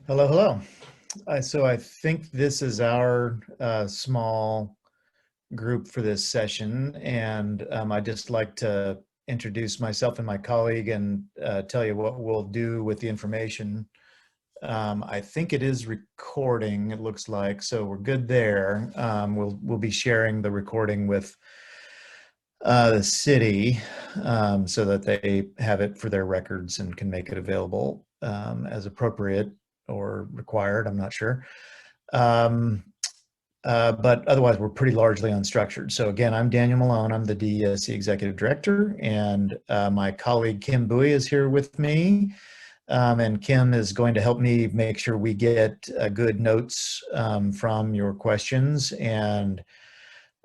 Hello, hello. So I think this is our small group for this session, and I'd just like to introduce myself and my colleague and tell you what we'll do with the information. I think it is recording, it looks like, so we're good there. We'll be sharing the recording with the city so that they have it for their records and can make it available as appropriate or required, I'm not sure. But otherwise, we're pretty largely unstructured. So again, I'm Daniel Malone. I'm the DESC Executive Director, and my colleague Kim Bowie is here with me. And Kim is going to help me make sure we get good notes from your questions. And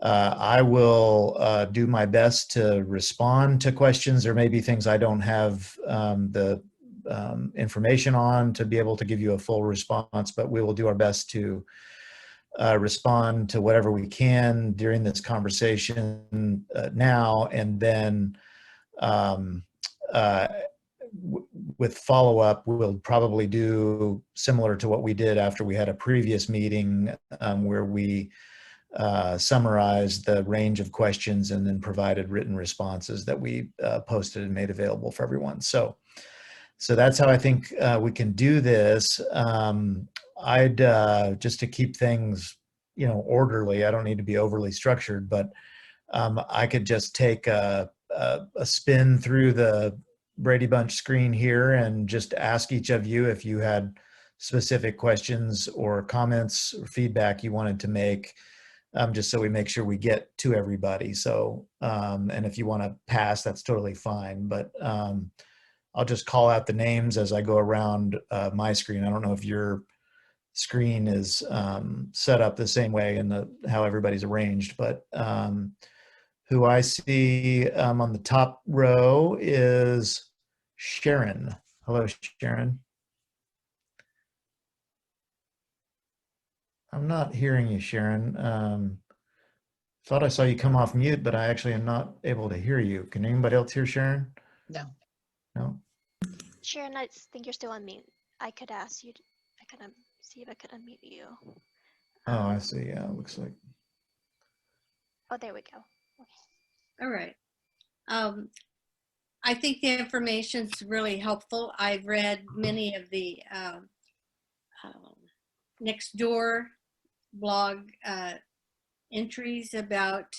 I will do my best to respond to questions. There may be things I don't have the information on to be able to give you a full response, but we will do our best to respond to whatever we can during this conversation now, and then with follow-up, we'll probably do similar to what we did after we had a previous meeting where we summarized the range of questions and then provided written responses that we posted and made available for everyone. So that's how I think we can do this. I'd just to keep things, orderly. I don't need to be overly structured, but I could just take a spin through the Brady Bunch screen here and just ask each of you if you had specific questions or comments or feedback you wanted to make, just so we make sure we get to everybody. So, and if you want to pass, that's totally fine. But I'll just call out the names as I go around my screen. I don't know if your screen is set up the same way in how everybody's arranged, but who I see on the top row is Sharon. Hello, Sharon. I'm not hearing you, Sharon. Thought I saw you come off mute, but I actually am not able to hear you. Can anybody else hear Sharon? No. No? Sharon, I think you're still on mute. I could ask you, I could see if I could unmute you. Oh, I see. Yeah, it looks like. Oh, there we go. Okay. All right. I think the information's really helpful. I've read many of the Nextdoor blog entries about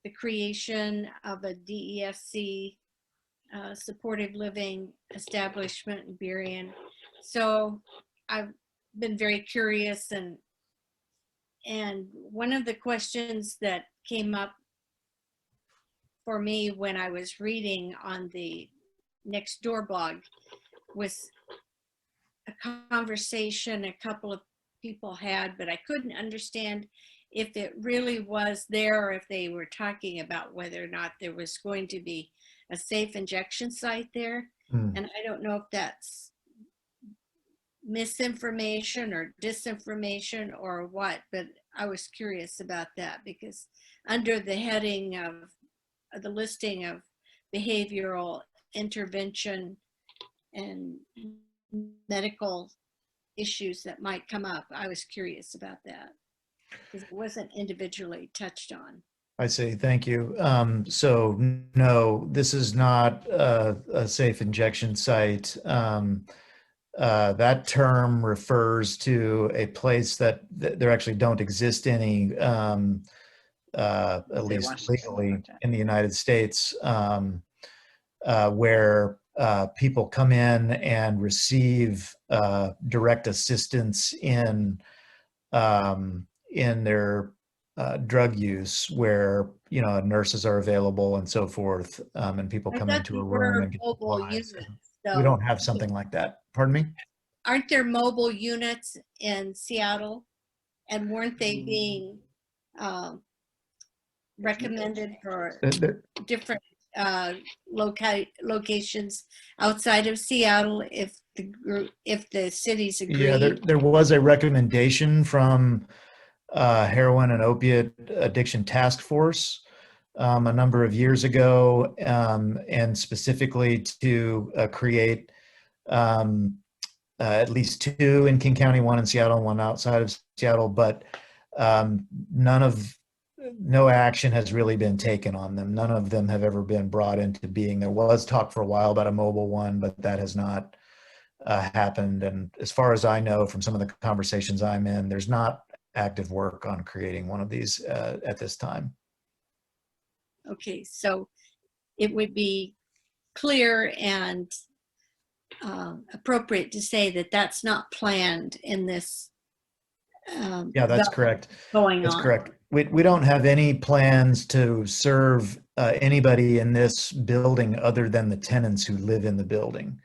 the creation of a DESC supportive living establishment in Burien. So I've been very curious, and one of the questions that came up for me when I was reading on the Nextdoor blog was a conversation a couple of people had, but I couldn't understand if it really was there or if they were talking about whether or not there was going to be a safe injection site there. And I don't know if that's misinformation or disinformation or what, but I was curious about that, because under the heading of the listing of behavioral intervention and medical issues that might come up, I was curious about that because it wasn't individually touched on. I see. Thank you. So no, this is not a safe injection site. That term refers to a place that there actually don't exist any, at least legally in the United States, where people come in and receive direct assistance in their drug use, where nurses are available and so forth, and people come into a room and get supplies. We don't have something like that. Pardon me? Aren't there mobile units in Seattle, and weren't they being recommended for different locations outside of Seattle if the cities agree? Yeah, there was a recommendation from Heroin and Opiate Addiction Task Force a number of years ago, and specifically to create at least 2 in King County, 1 in Seattle, and 1 outside of Seattle, but no action has really been taken on them. None of them have ever been brought into being. There was talk for a while about a mobile one, but that has not happened. And as far as I know from some of the conversations I'm in, there's not active work on creating one of these at this time. Okay, so it would be clear and appropriate to say that that's not planned in this. Yeah, that's correct. Going That's on. correct. We don't have any plans to serve anybody in this building other than the tenants who live in the building.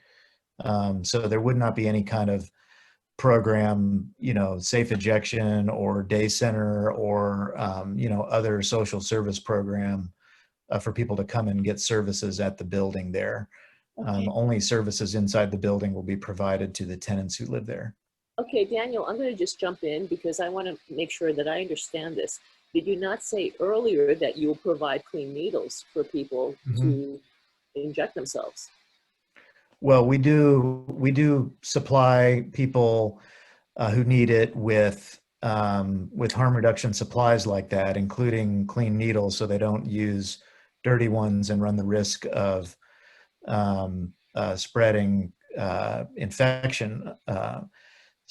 So there would not be any kind of program, safe ejection or day center or, other social service program for people to come and get services at the building there. Okay. Only services inside the building will be provided to the tenants who live there. Okay, Daniel, I'm going to just jump in because I want to make sure that I understand this. Did you not say earlier that you will provide clean needles for people to inject themselves? Well, we do supply people who need it with harm reduction supplies like that, including clean needles, so they don't use dirty ones and run the risk of spreading infection.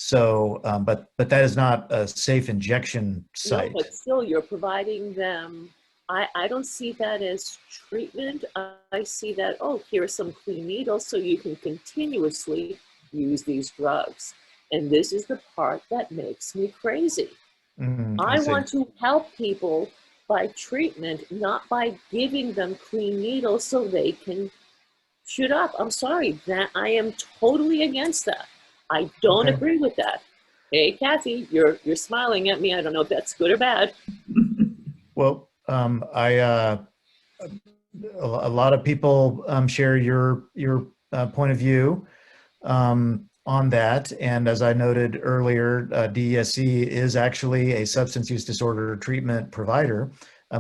But that is not a safe injection site. No, but still, you're providing them. I don't see that as treatment. I see that, oh, here are some clean needles so you can continuously use these drugs. And this is the part that makes me crazy. I want to help people by treatment, not by giving them clean needles so they can shoot up. I'm sorry, that I am totally against that. I don't agree with that. Hey, Kathy, you're smiling at me. I don't know if that's good or bad. Well, a lot of people share your point of view on that. And as I noted earlier, DESC is actually a substance use disorder treatment provider.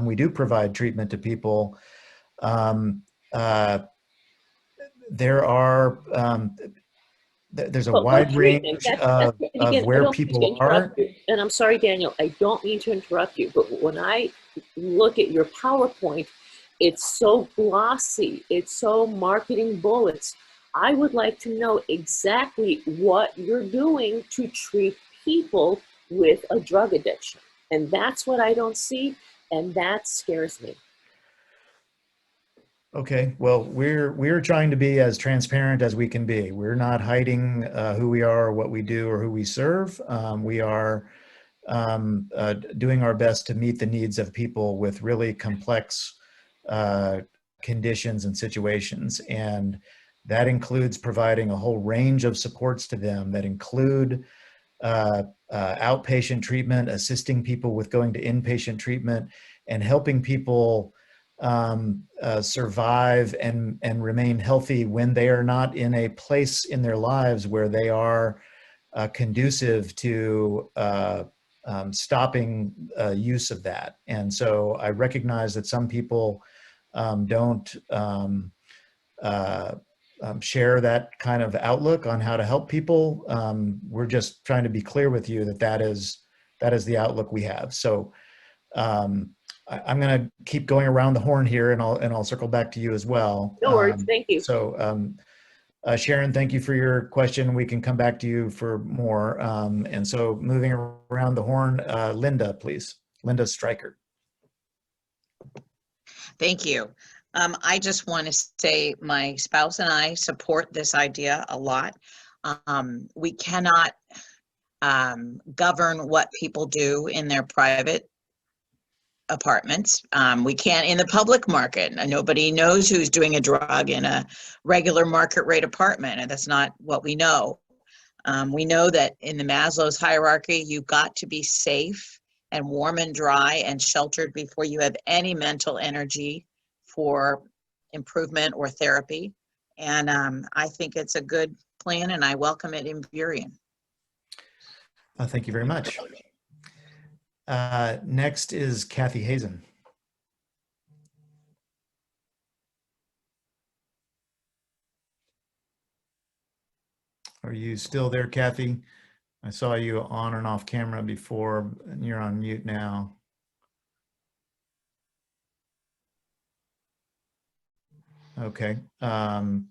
We do provide treatment to people. There's a wide range of where people are. And I'm sorry, Daniel, I don't mean to interrupt you, but when I look at your PowerPoint, it's so glossy, it's so marketing bullets. I would like to know exactly what you're doing to treat people with a drug addiction. And that's what I don't see, and that scares me. Okay, well, we're trying to be as transparent as we can be. We're not hiding who we are, or what we do, or who we serve. We are doing our best to meet the needs of people with really complex conditions and situations, and that includes providing a whole range of supports to them that include outpatient treatment, assisting people with going to inpatient treatment, and helping people survive and remain healthy when they are not in a place in their lives where they are conducive to stopping use of that. And so I recognize that some people don't share that kind of outlook on how to help people. We're just trying to be clear with you that is the outlook we have. So I'm going to keep going around the horn here, and I'll circle back to you as well. No worries, thank you. So Sharon, thank you for your question. We can come back to you for more. And so moving around the horn, Linda, please. Linda Streicher. Thank you. I just want to say my spouse and I support this idea a lot. We cannot govern what people do in their private apartments. We can't in the public market. Nobody knows who's doing a drug in a regular market rate apartment, and that's not what we know. We know that in the Maslow's hierarchy, you've got to be safe and warm and dry and sheltered before you have any mental energy for improvement or therapy. And I think it's a good plan, and I welcome it in Burien. Thank you very much. Next is Kathy Hazen. Are you still there, Kathy? I saw you on and off camera before, and you're on mute now. Okay.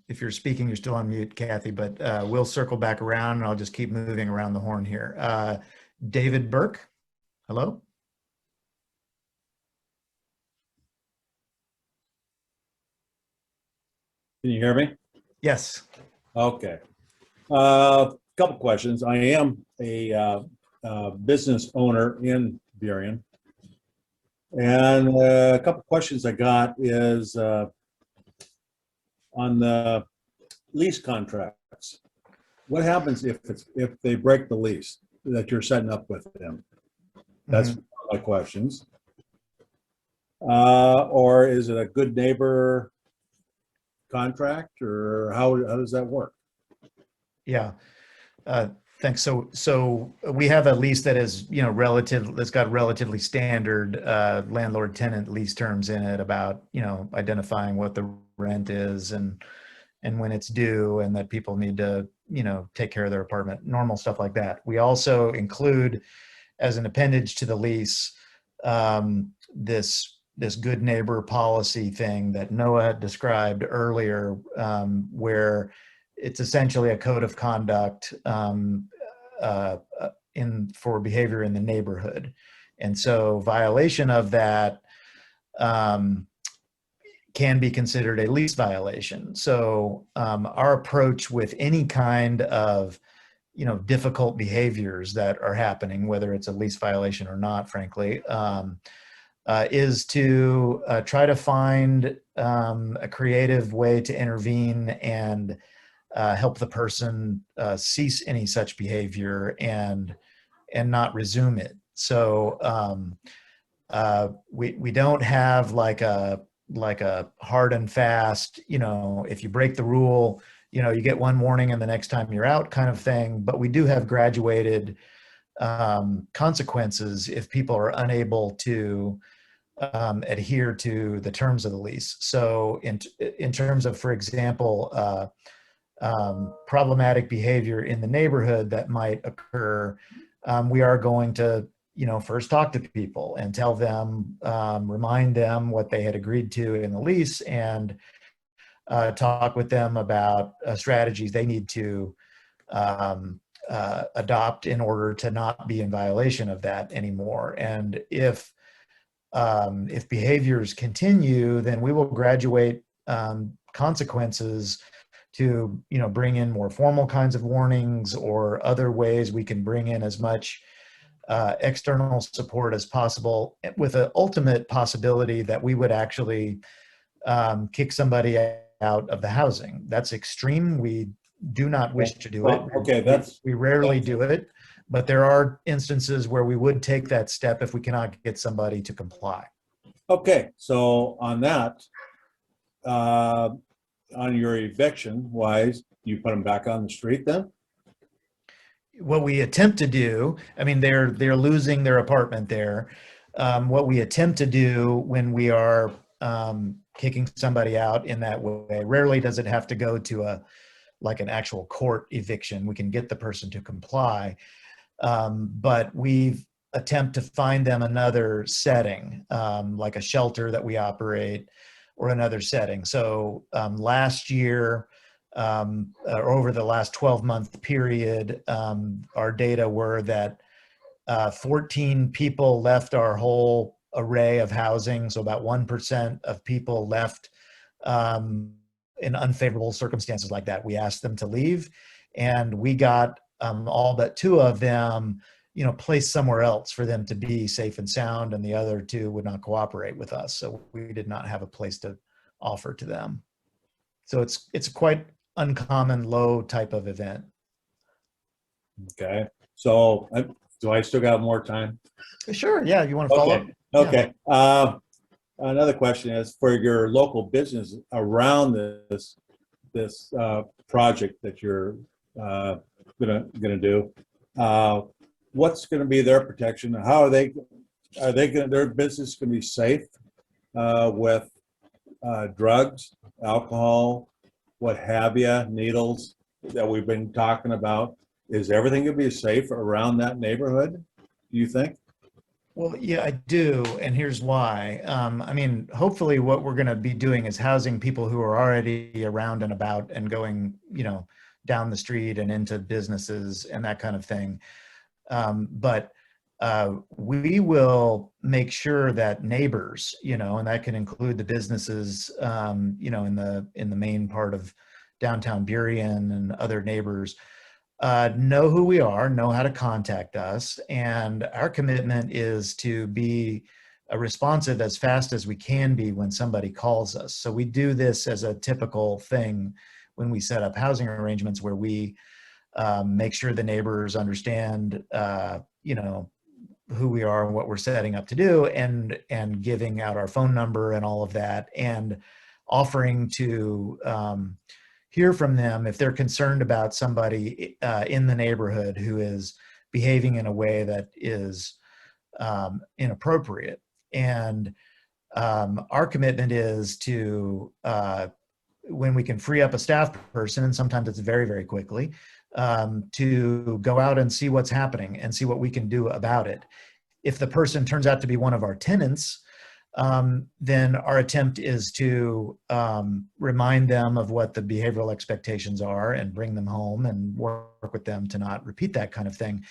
If you're speaking, you're still on mute, Kathy, but we'll circle back around and I'll just keep moving around the horn here. David Burke, hello? Can you hear me? Yes. Okay. Couple questions. I am a business owner in Burien. And a couple questions I got is on the lease contracts. What happens if they break the lease that you're setting up with them? That's my questions. Or is it a good neighbor contract, or how does that work? Yeah. Thanks. So we have a lease that is, that's got relatively standard landlord-tenant lease terms in it about, identifying what the rent is and when it's due, and that people need to, take care of their apartment, normal stuff like that. We also include, as an appendage to the lease, this good neighbor policy thing that Noah described earlier, where it's essentially a code of conduct for behavior in the neighborhood. And so violation of that can be considered a lease violation. So our approach with any kind of difficult behaviors that are happening, whether it's a lease violation or not, frankly, is to try to find a creative way to intervene and help the person cease any such behavior and not resume it. So we don't have like a hard and fast, if you break the rule, you get one warning and the next time you're out kind of thing. But we do have graduated consequences if people are unable to adhere to the terms of the lease. So in terms of, for example, problematic behavior in the neighborhood that might occur, we are going to, first talk to people and tell them, remind them what they had agreed to in the lease, and talk with them about strategies they need to adopt in order to not be in violation of that anymore. And if behaviors continue, then we will graduate consequences to bring in more formal kinds of warnings or other ways we can bring in as much external support as possible, with an ultimate possibility that we would actually kick somebody out of the housing. That's extreme. We do not wish to do it. Okay, we rarely do it, but there are instances where we would take that step if we cannot get somebody to comply. okay. So on that, on your eviction wise, you put them back on the street then? What we attempt to do, I mean, they're losing their apartment there. What we attempt to do when we are kicking somebody out in that way, rarely does it have to go to an actual court eviction. We can get the person to comply, but we attempt to find them another setting, like a shelter that we operate, or another setting. So last year, or over the last 12-month period, our data were that 14 people left our whole array of housing. So about 1% of people left in unfavorable circumstances like that. We asked them to leave, and we got all but 2 of them, placed somewhere else for them to be safe and sound, and the other 2 would not cooperate with us. So we did not have a place to offer to them. So it's quite uncommon, low type of event. Okay. So do I still got more time? Sure. Yeah. You want to follow up? Okay. Another question is, for your local business around this project that you're gonna do, what's going to be their protection? How are they their business going to be safe with drugs, alcohol, what have you, needles? that we've been talking about, is everything gonna be safe around that neighborhood, do you think? Well, yeah, I do, and here's why. I mean, hopefully what we're going to be doing is housing people who are already around and about and going, down the street and into businesses and that kind of thing. But we will make sure that neighbors, and that can include the businesses, in the main part of downtown Burien and other neighbors, know who we are, know how to contact us, and our commitment is to be responsive as fast as we can be when somebody calls us. So we do this as a typical thing when we set up housing arrangements, where we make sure the neighbors understand, who we are and what we're setting up to do, and giving out our phone number and all of that, and offering to hear from them if they're concerned about somebody in the neighborhood who is behaving in a way that is inappropriate. And our commitment is to, when we can free up a staff person, and sometimes it's very, very quickly, to go out and see what's happening and see what we can do about it. If the person turns out to be one of our tenants, then our attempt is to remind them of what the behavioral expectations are and bring them home and work with them to not repeat that kind of thing.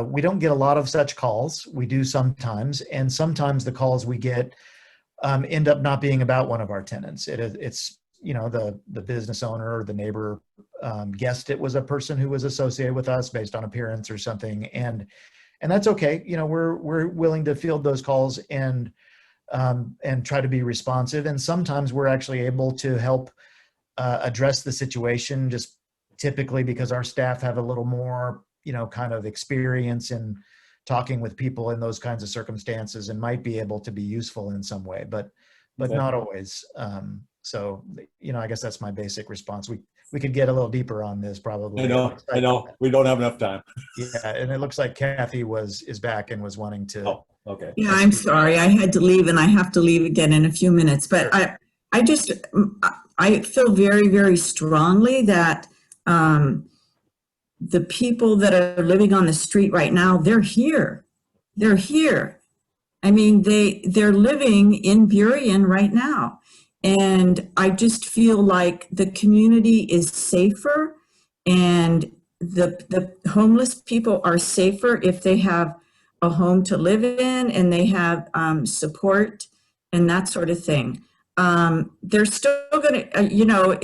We don't get a lot of such calls. We do sometimes, and sometimes the calls we get end up not being about one of our tenants. It's the business owner or the neighbor guessed it was a person who was associated with us based on appearance or something, and that's okay. We're willing to field those calls and try to be responsive. And sometimes we're actually able to help address the situation, just typically because our staff have a little more, kind of experience in talking with people in those kinds of circumstances, and might be able to be useful in some way, but Okay. not always. So, I guess that's my basic response. We could get a little deeper on this probably. I know. We don't have enough time. Yeah, and it looks like Kathy is back and was wanting to. Oh, okay. Yeah, I'm sorry. I had to leave, and I have to leave again in a few minutes. But I feel very, very strongly that the people that are living on the street right now, they're here. They're here. I mean, they're living in Burien right now. And I just feel like the community is safer, and the homeless people are safer if they have a home to live in and they have support and that sort of thing. They're still going to,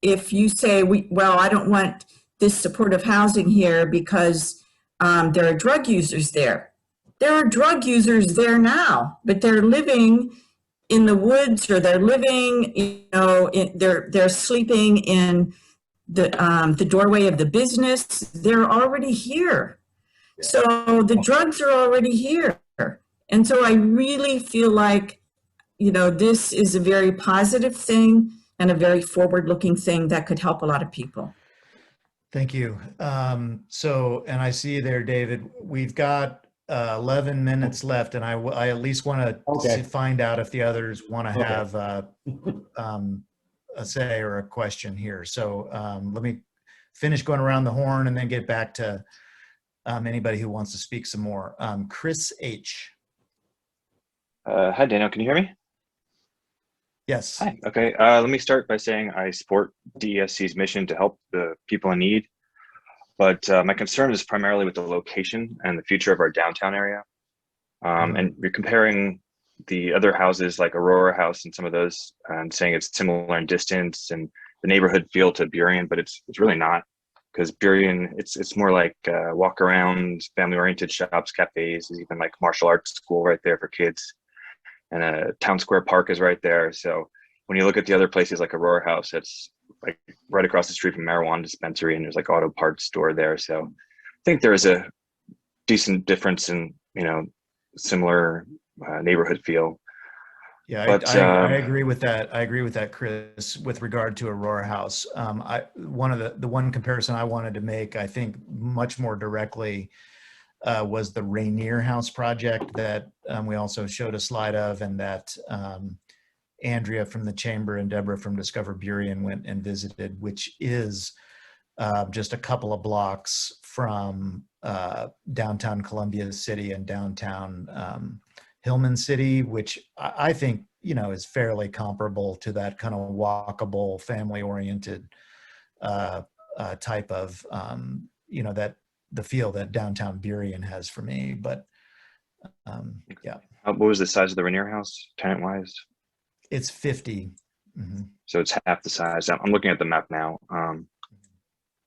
if you say, I don't want this supportive housing here because there are drug users there. There are drug users there now, but they're living in the woods, or they're living, they're sleeping in the doorway of the business. They're already here. So the drugs are already here. And so I really feel like, this is a very positive thing and a very forward-looking thing that could help a lot of people. Thank you. And I see there, David, we've got 11 minutes left, and I at least want to find out if the others want to have a say or a question here. So let me finish going around the horn and then get back to anybody who wants to speak some more. Chris H. Hi, Daniel. Can you hear me? Yes. Hi. Okay. Let me start by saying I support DESC's mission to help the people in need. But my concern is primarily with the location and the future of our downtown area. And you're comparing the other houses like Aurora House and some of those, and saying it's similar in distance and the neighborhood feel to Burien, but it's really not, because Burien, it's more like walk around, family oriented shops, cafes. There's even like martial arts school right there for kids, and a town square park is right there. So when you look at the other places like Aurora House, it's like right across the street from marijuana dispensary, and there's like auto parts store there. So I think there is a decent difference in, similar neighborhood feel. Yeah, but, I agree with that. I agree with that, Chris, with regard to Aurora House. The one comparison I wanted to make, I think much more directly, was the Rainier House project that we also showed a slide of, and that Andrea from the Chamber and Deborah from Discover Burien went and visited, which is just a couple of blocks from downtown Columbia City and downtown Hillman City, which I think, you know, is fairly comparable to that kind of walkable, family-oriented type of, you know, that the feel that downtown Burien has for me. But yeah. What was the size of the Rainier house, tenant-wise? It's 50. Mhm. So it's half the size. I'm looking at the map now.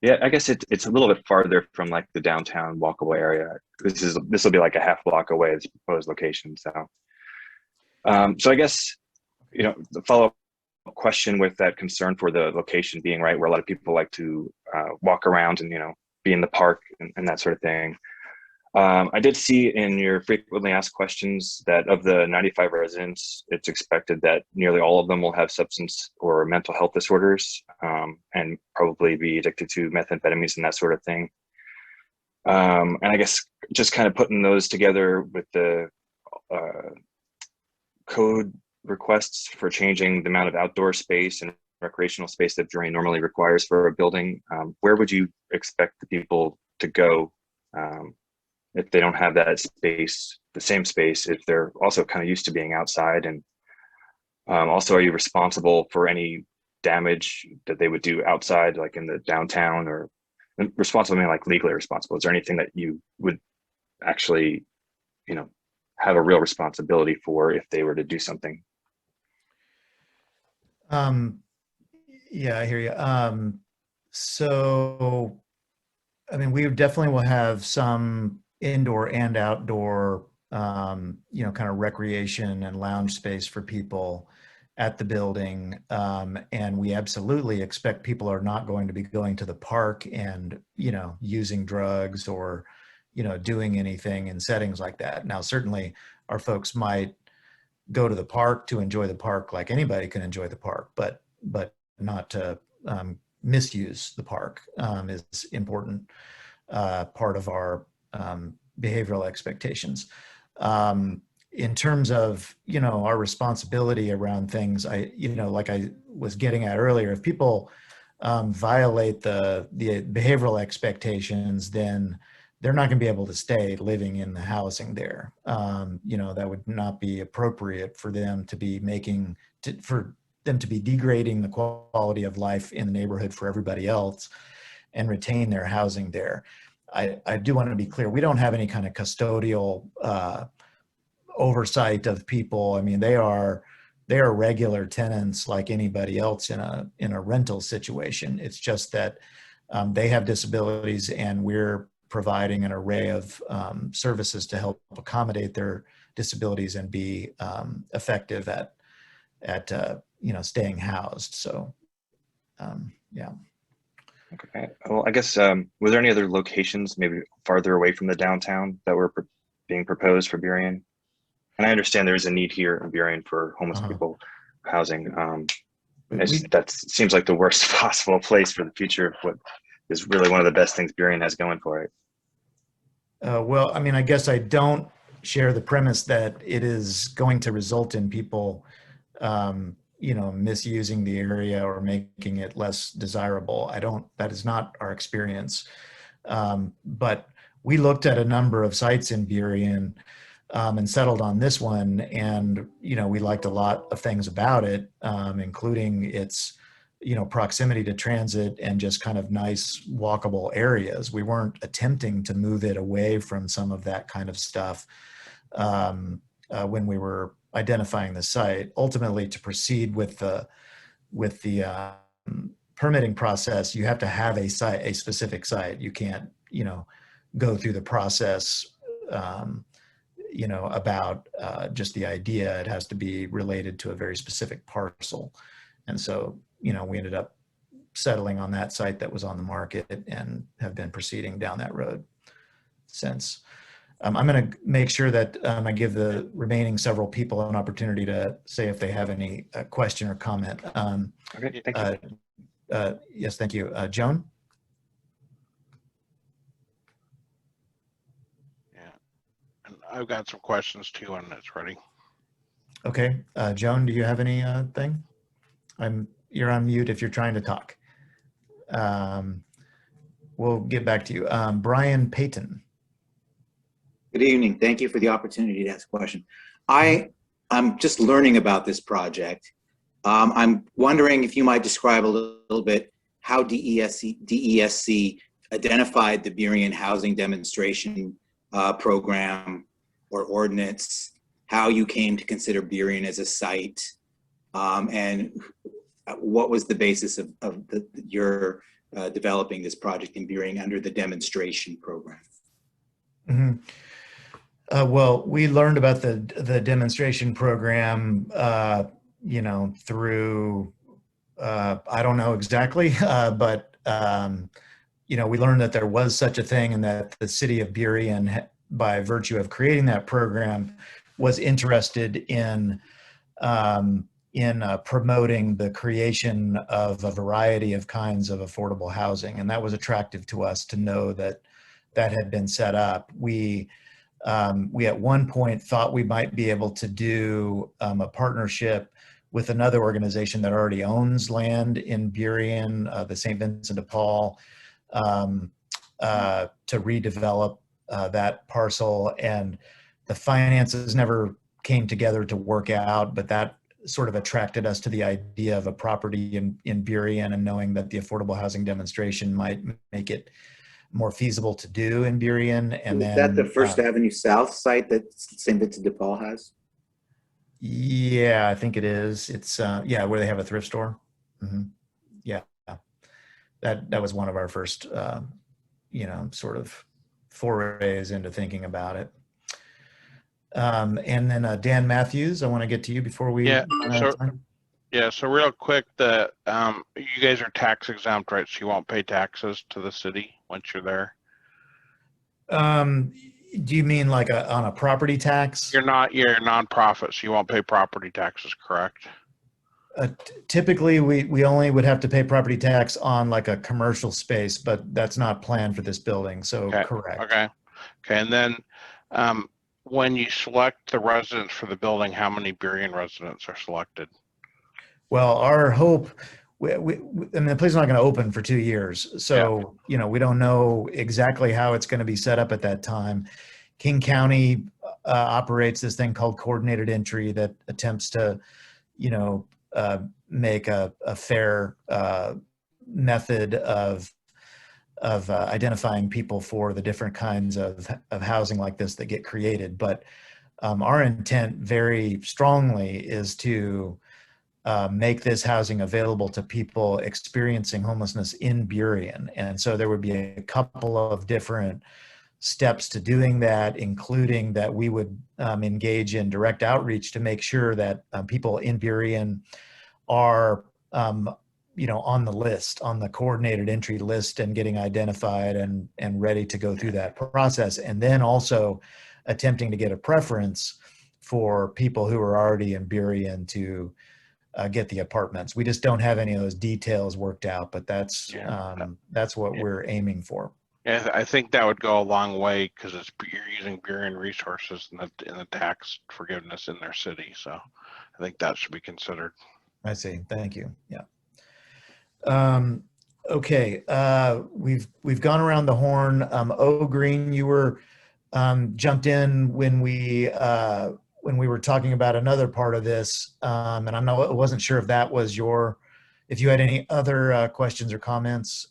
Yeah, I guess it's a little bit farther from like the downtown walkable area. This will be like a half block away, this proposed location. So, so I guess, you know, the follow-up question with that concern for the location being right where a lot of people like to walk around and, you know, be in the park and that sort of thing. I did see in your frequently asked questions that of the 95 residents, it's expected that nearly all of them will have substance or mental health disorders and probably be addicted to methamphetamines and that sort of thing. And I guess just kind of putting those together with the code requests for changing the amount of outdoor space and recreational space that Burien normally requires for a building, where would you expect the people to go if they don't have that space, the same space, if they're also kind of used to being outside? And also, are you responsible for any damage that they would do outside, like in the downtown, or responsible, I mean like legally responsible? Is there anything that you would actually, you know, have a real responsibility for if they were to do something? Yeah, I hear you. So, I mean, we definitely will have some indoor and outdoor, you know, kind of recreation and lounge space for people at the building. And we absolutely expect people are not going to be going to the park and, you know, using drugs or, you know, doing anything in settings like that. Now, certainly our folks might go to the park to enjoy the park like anybody can enjoy the park, but not to misuse the park is important part of our behavioral expectations. In terms of, you know, our responsibility around things, you know, like I was getting at earlier, if people violate the behavioral expectations, then they're not going to be able to stay living in the housing there. You know, that would not be appropriate for them to be for them to be degrading the quality of life in the neighborhood for everybody else and retain their housing there. I do want to be clear, we don't have any kind of custodial oversight of people. I mean, they are regular tenants like anybody else in a rental situation. It's just that they have disabilities and we're providing an array of services to help accommodate their disabilities and be effective at you know, staying housed. So yeah. Okay. Well, I guess, were there any other locations maybe farther away from the downtown that were being proposed for Burien? And I understand there is a need here in Burien for homeless people housing. That seems like the worst possible place for the future of what is really one of the best things Burien has going for it. Well, I mean, I guess I don't share the premise that it is going to result in people you know, misusing the area or making it less desirable. That is not our experience. But we looked at a number of sites in Burien and settled on this one. And, you know, we liked a lot of things about it, including its, you know, proximity to transit and just kind of nice walkable areas. We weren't attempting to move it away from some of that kind of stuff when we were identifying the site. Ultimately, to proceed with the permitting process, you have to have a specific site. You can't, you know, go through the process, you know, about just the idea. It has to be related to a very specific parcel. And so, you know, we ended up settling on that site that was on the market and have been proceeding down that road since. I'm going to make sure that I give the remaining several people an opportunity to say if they have any question or comment. Okay, thank you. Yes, thank you. Joan? Yeah, and I've got some questions too when it's ready. Okay, Joan, do you have any thing? You're on mute if you're trying to talk. We'll get back to you. Brian Payton. Good evening. Thank you for the opportunity to ask a question. I'm just learning about this project. I'm wondering if you might describe a little bit how DESC identified the Burien housing demonstration program or ordinance, how you came to consider Burien as a site, and what was the basis of your developing this project in Burien under the demonstration program. Mm-hmm. Well, we learned about the demonstration program, through, I don't know exactly, but, we learned that there was such a thing and that the city of Burien, by virtue of creating that program, was interested in promoting the creation of a variety of kinds of affordable housing. And that was attractive to us to know that that had been set up. We at one point thought we might be able to do a partnership with another organization that already owns land in Burien, the St. Vincent de Paul, to redevelop that parcel. And the finances never came together to work out, but that sort of attracted us to the idea of a property in Burien, and knowing that the affordable housing demonstration might make it more feasible to do in Burien. And is that the First Avenue South site that St. Vincent de Paul has? Yeah, I think it is. It's where they have a thrift store. Mm-hmm. Yeah, that was one of our first sort of forays into thinking about it. And then Dan Matthews, I want to get to you before we so real quick, you guys are tax exempt, right? So you won't pay taxes to the city once you're there. Do you mean like on a property tax? You're a nonprofit, so you won't pay property taxes, correct? Typically, we only would have to pay property tax on like a commercial space, but that's not planned for this building. So okay. Correct. Okay. And then when you select the residents for the building, how many Burien residents are selected? Well, our hope, the place is not going to open for 2 years. So, we don't know exactly how it's going to be set up at that time. King County operates this thing called coordinated entry that attempts to, make a fair method of identifying people for the different kinds of housing like this that get created. But our intent very strongly is to make this housing available to people experiencing homelessness in Burien. And so there would be a couple of different steps to doing that, including that we would engage in direct outreach to make sure that people in Burien are on the list, on the coordinated entry list, and getting identified and ready to go through that process. And then also attempting to get a preference for people who are already in Burien to get the apartments. We just don't have any of those details worked out, but that's what we're aiming for. Yeah, I think that would go a long way, because you're using Burien resources in the tax forgiveness in their city. So I think that should be considered. I see. Thank you. Yeah. Okay. We've gone around the horn. O Green, you were jumped in when we were talking about another part of this, and I wasn't sure if that was if you had any other questions or comments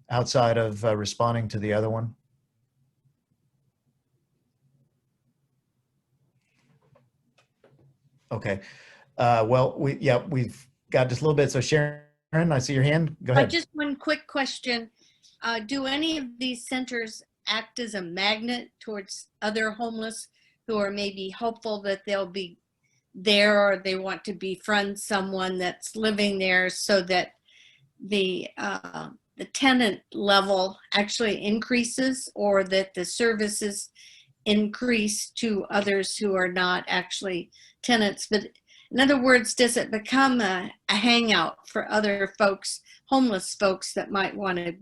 outside of responding to the other one. Okay. Well, we've got just a little bit. So Sharon, I see your hand. Go ahead. Just one quick question. Do any of these centers act as a magnet towards other homeless who are maybe hopeful that they'll be there, or they want to befriend someone that's living there, so that the tenant level actually increases, or that the services increase to others who are not actually tenants? But in other words, does it become a hangout for other folks, homeless folks that might want to,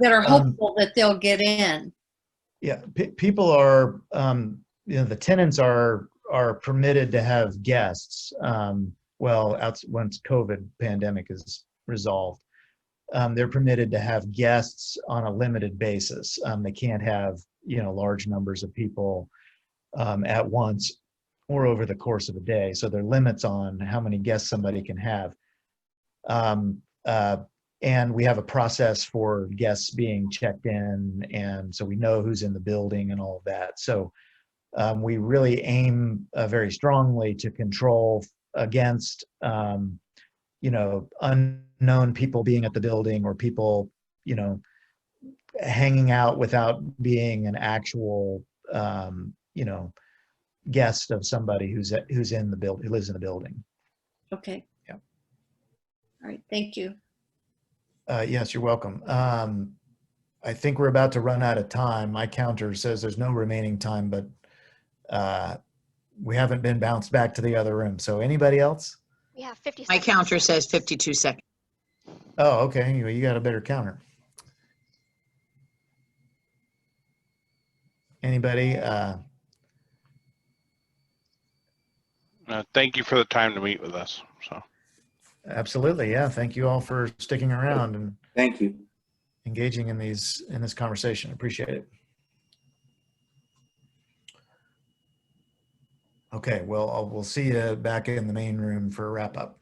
that are hopeful that they'll get in? Yeah, people are the tenants are permitted to have guests. Well, once COVID pandemic is resolved, they're permitted to have guests on a limited basis. They can't have, large numbers of people at once or over the course of a day. So there are limits on how many guests somebody can have. And we have a process for guests being checked in, and so we know who's in the building and all of that. So we really aim very strongly to control against, unknown people being at the building, or people, hanging out without being an actual, guest of somebody who's in the building, who lives in the building. Okay. Yeah. All right, thank you. Yes, you're welcome. I think we're about to run out of time. My counter says there's no remaining time, but we haven't been bounced back to the other room. So anybody else? We have 50 My seconds. counter says 52 seconds. Oh, okay. Anyway, you got a better counter. Anybody? Thank you for the time to meet with us. So Absolutely. Yeah. Thank you all for sticking around and Thank you. engaging in this conversation. Appreciate it. Okay. Well, we'll see you back in the main room for a wrap up.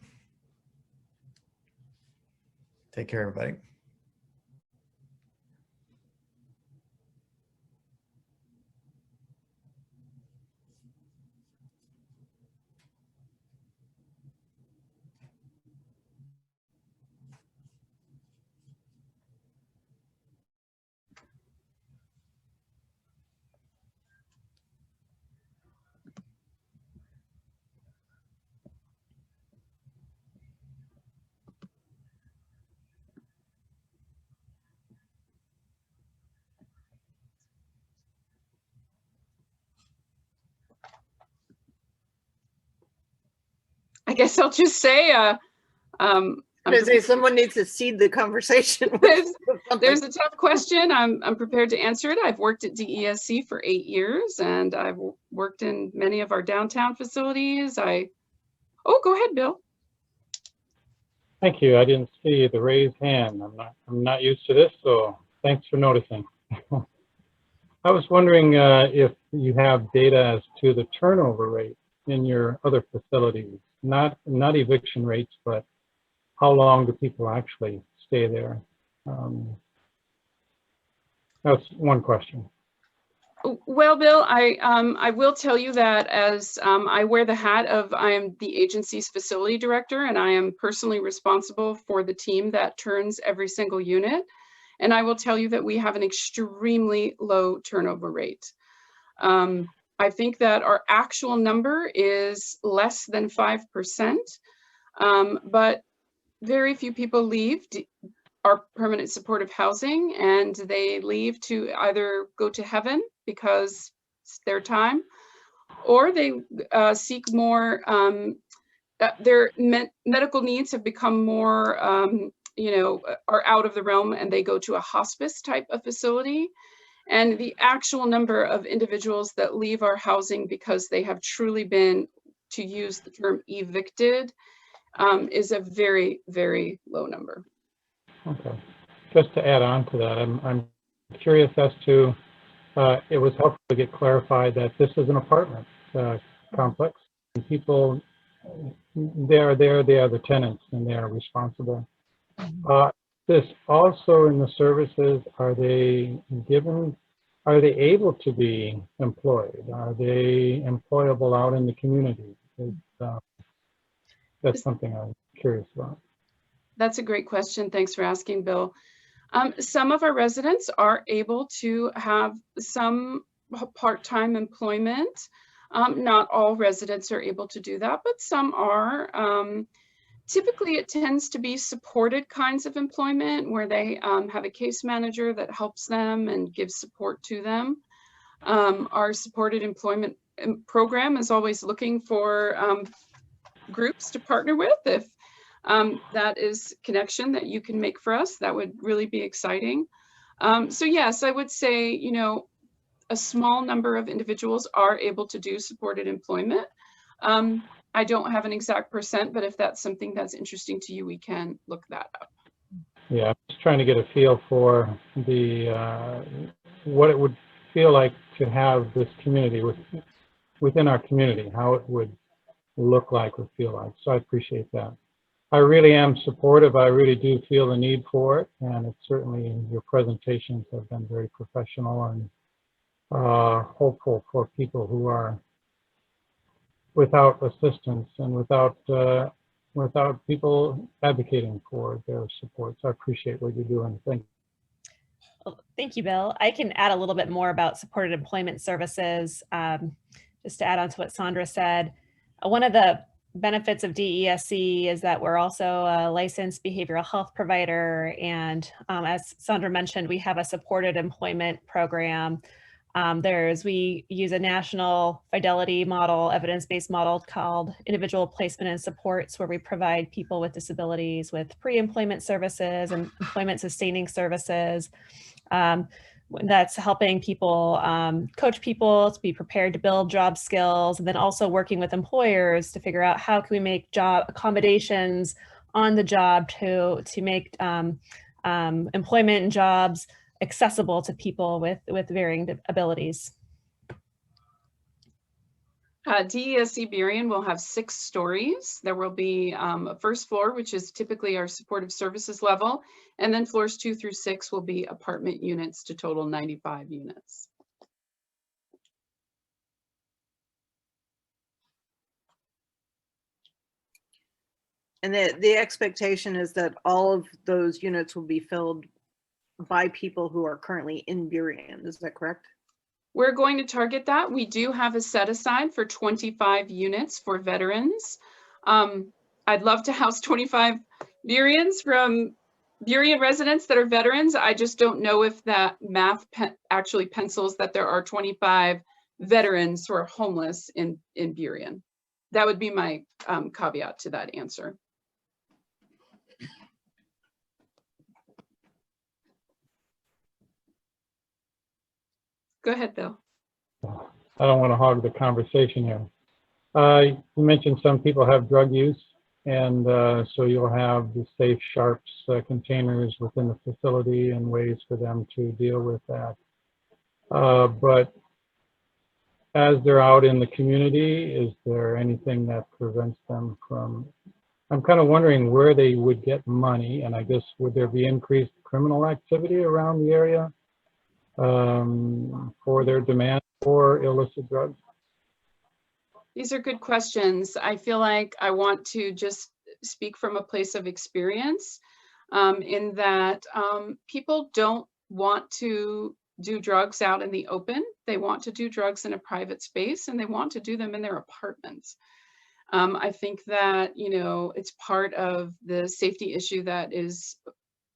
Take care, everybody. I guess I'll just say, Someone needs to seed the conversation. there's a tough question. I'm prepared to answer it. I've worked at DESC for 8 years, and I've worked in many of our downtown facilities. Oh, go ahead, Bill. Thank you. I didn't see the raised hand. I'm not used to this, so thanks for noticing. I was wondering if you have data as to the turnover rate in your other facilities, not eviction rates, but how long do people actually stay there? That's one question. Well, Bill, I will tell you that as I wear the hat of, I am the agency's facility director, and I am personally responsible for the team that turns every single unit. And I will tell you that we have an extremely low turnover rate. I think that our actual number is less than 5%, but very few people leave our permanent supportive housing, and they leave to either go to heaven because it's their time, or they seek more, their medical needs have become more, are out of the realm, and they go to a hospice type of facility. And the actual number of individuals that leave our housing because they have truly been, to use the term, evicted, is a very, very low number. Okay. Just to add on to that, I'm curious as to, it was helpful to get clarified that this is an apartment complex, and people, they are the tenants, and they are responsible. This also in the services, are they able to be employed? Are they employable out in the community? That's something I'm curious about. That's a great question. Thanks for asking, Bill. Some of our residents are able to have some part-time employment. Not all residents are able to do that, but some are. Typically, it tends to be supported kinds of employment where they have a case manager that helps them and gives support to them. Our supported employment program is always looking for groups to partner with. If that is connection that you can make for us, that would really be exciting. So yes, I would say, a small number of individuals are able to do supported employment. I don't have an exact percent, but if that's something that's interesting to you, we can look that up. Yeah, I'm just trying to get a feel for the what it would feel like to have this community within our community, how it would look like or feel like. So I appreciate that. I really am supportive. I really do feel the need for it, and it's certainly your presentations have been very professional and hopeful for people who are without assistance and without people advocating for their support. So I appreciate what you're doing. Thank you. Well, thank you, Bill. I can add a little bit more about supported employment services. Just to add on to what Sandra said, one of the benefits of DESC is that we're also a licensed behavioral health provider. And as Sandra mentioned, we have a supported employment program. We use a national fidelity model, evidence-based model called individual placement and supports, where we provide people with disabilities with pre-employment services and employment sustaining services. That's helping people, coach people to be prepared to build job skills, and then also working with employers to figure out how can we make job accommodations on the job to make employment and jobs accessible to people with varying abilities. DESC Burien will have 6 stories. There will be a first floor, which is typically our supportive services level, and then floors 2 through 6 will be apartment units to total 95 units. And the expectation is that all of those units will be filled by people who are currently in Burien. Is that correct? We're going to target that. We do have a set aside for 25 units for veterans. I'd love to house 25 Buriens from Burien residents that are veterans. I just don't know if that math actually pencils that there are 25 veterans who are homeless in Burien. That would be my caveat to that answer. Go ahead, Bill. I don't want to hog the conversation here. You mentioned some people have drug use, and so you'll have the safe sharps containers within the facility and ways for them to deal with that. But as they're out in the community, is there anything that prevents them from, I'm kind of wondering where they would get money, and I guess would there be increased criminal activity around the area for their demand for illicit drugs? These are good questions. I feel like I want to just speak from a place of experience in that people don't want to do drugs out in the open. They want to do drugs in a private space, and they want to do them in their apartments. I think that, you know, it's part of the safety issue that is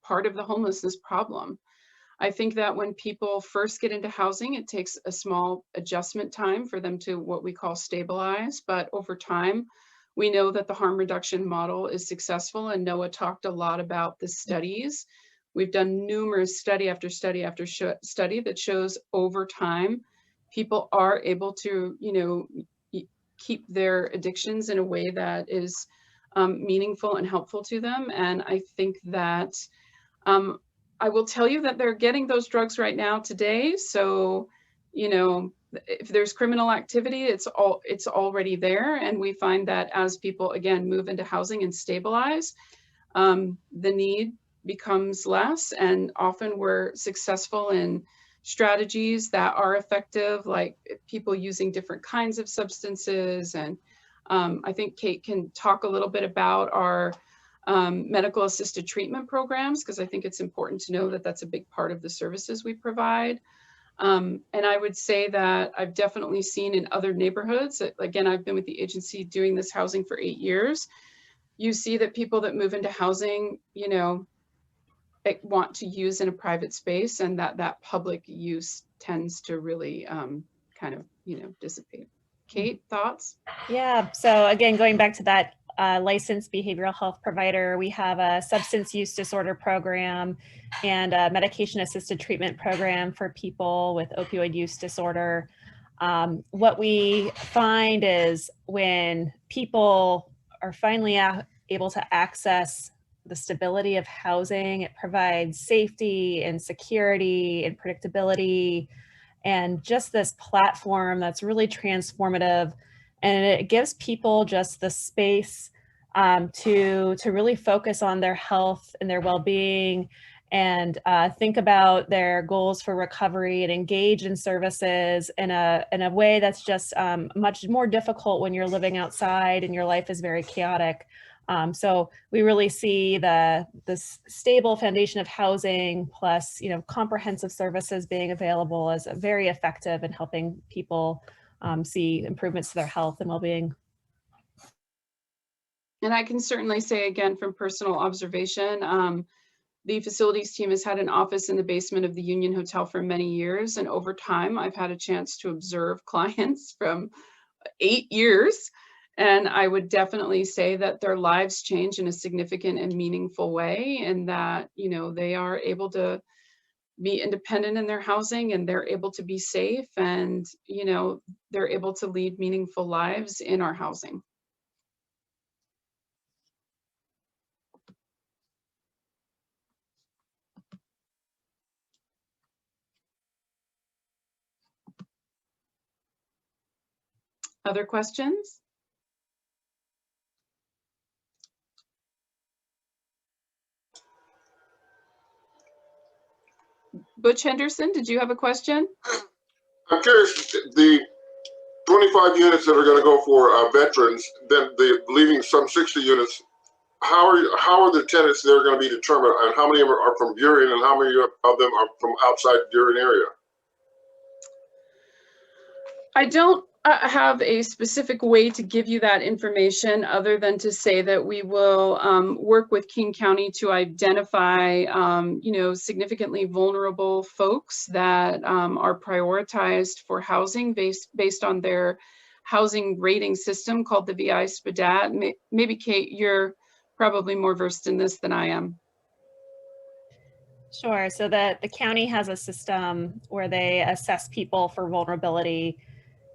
part of the homelessness problem. I think that when people first get into housing, it takes a small adjustment time for them to what we call stabilize. But over time, we know that the harm reduction model is successful, and Noah talked a lot about the studies. We've done numerous study after study after study that shows over time, people are able to, you know, keep their addictions in a way that is meaningful and helpful to them. And I think that I will tell you that they're getting those drugs right now today. So, you know, if there's criminal activity, it's already there. And we find that as people, again, move into housing and stabilize, the need becomes less. And often we're successful in strategies that are effective, like people using different kinds of substances. And I think Kate can talk a little bit about our medical assisted treatment programs, because I think it's important to know that that's a big part of the services we provide. And I would say that I've definitely seen in other neighborhoods, again, I've been with the agency doing this housing for 8 years. You see that people that move into housing, you know, want to use in a private space, and that public use tends to really kind of, you know, dissipate. Kate, thoughts? Yeah, so again, going back to that a licensed behavioral health provider. We have a substance use disorder program and a medication assisted treatment program for people with opioid use disorder. What we find is when people are finally able to access the stability of housing, it provides safety and security and predictability and just this platform that's really transformative. And it gives people just the space to really focus on their health and their well-being and think about their goals for recovery and engage in services in a way that's just much more difficult when you're living outside and your life is very chaotic. So we really see this stable foundation of housing plus, comprehensive services being available as very effective in helping people see improvements to their health and well-being. And I can certainly say again from personal observation, the facilities team has had an office in the basement of the Union Hotel for many years. And over time, I've had a chance to observe clients from 8 years. And I would definitely say that their lives change in a significant and meaningful way, and that, they are able to be independent in their housing and they're able to be safe and, they're able to lead meaningful lives in our housing. Other questions? Butch Henderson, did you have a question? I'm curious, the 25 units that are going to go for veterans, then leaving some 60 units, how are the tenants that are going to be determined, and how many of them are from Burien and how many of them are from outside Burien area? I don't have a specific way to give you that information other than to say that we will work with King County to identify, significantly vulnerable folks that are prioritized for housing based on their housing rating system called the VI SPDAT. Maybe Kate, you're probably more versed in this than I am. Sure. So the county has a system where they assess people for vulnerability.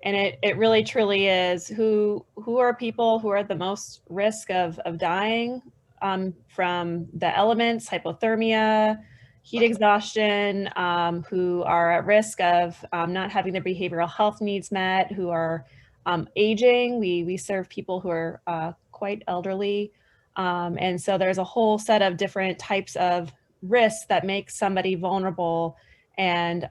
And it really truly is who are people who are at the most risk of dying from the elements, hypothermia, heat exhaustion, who are at risk of not having their behavioral health needs met, who are aging. We serve people who are quite elderly. And so there's a whole set of different types of risks that make somebody vulnerable. And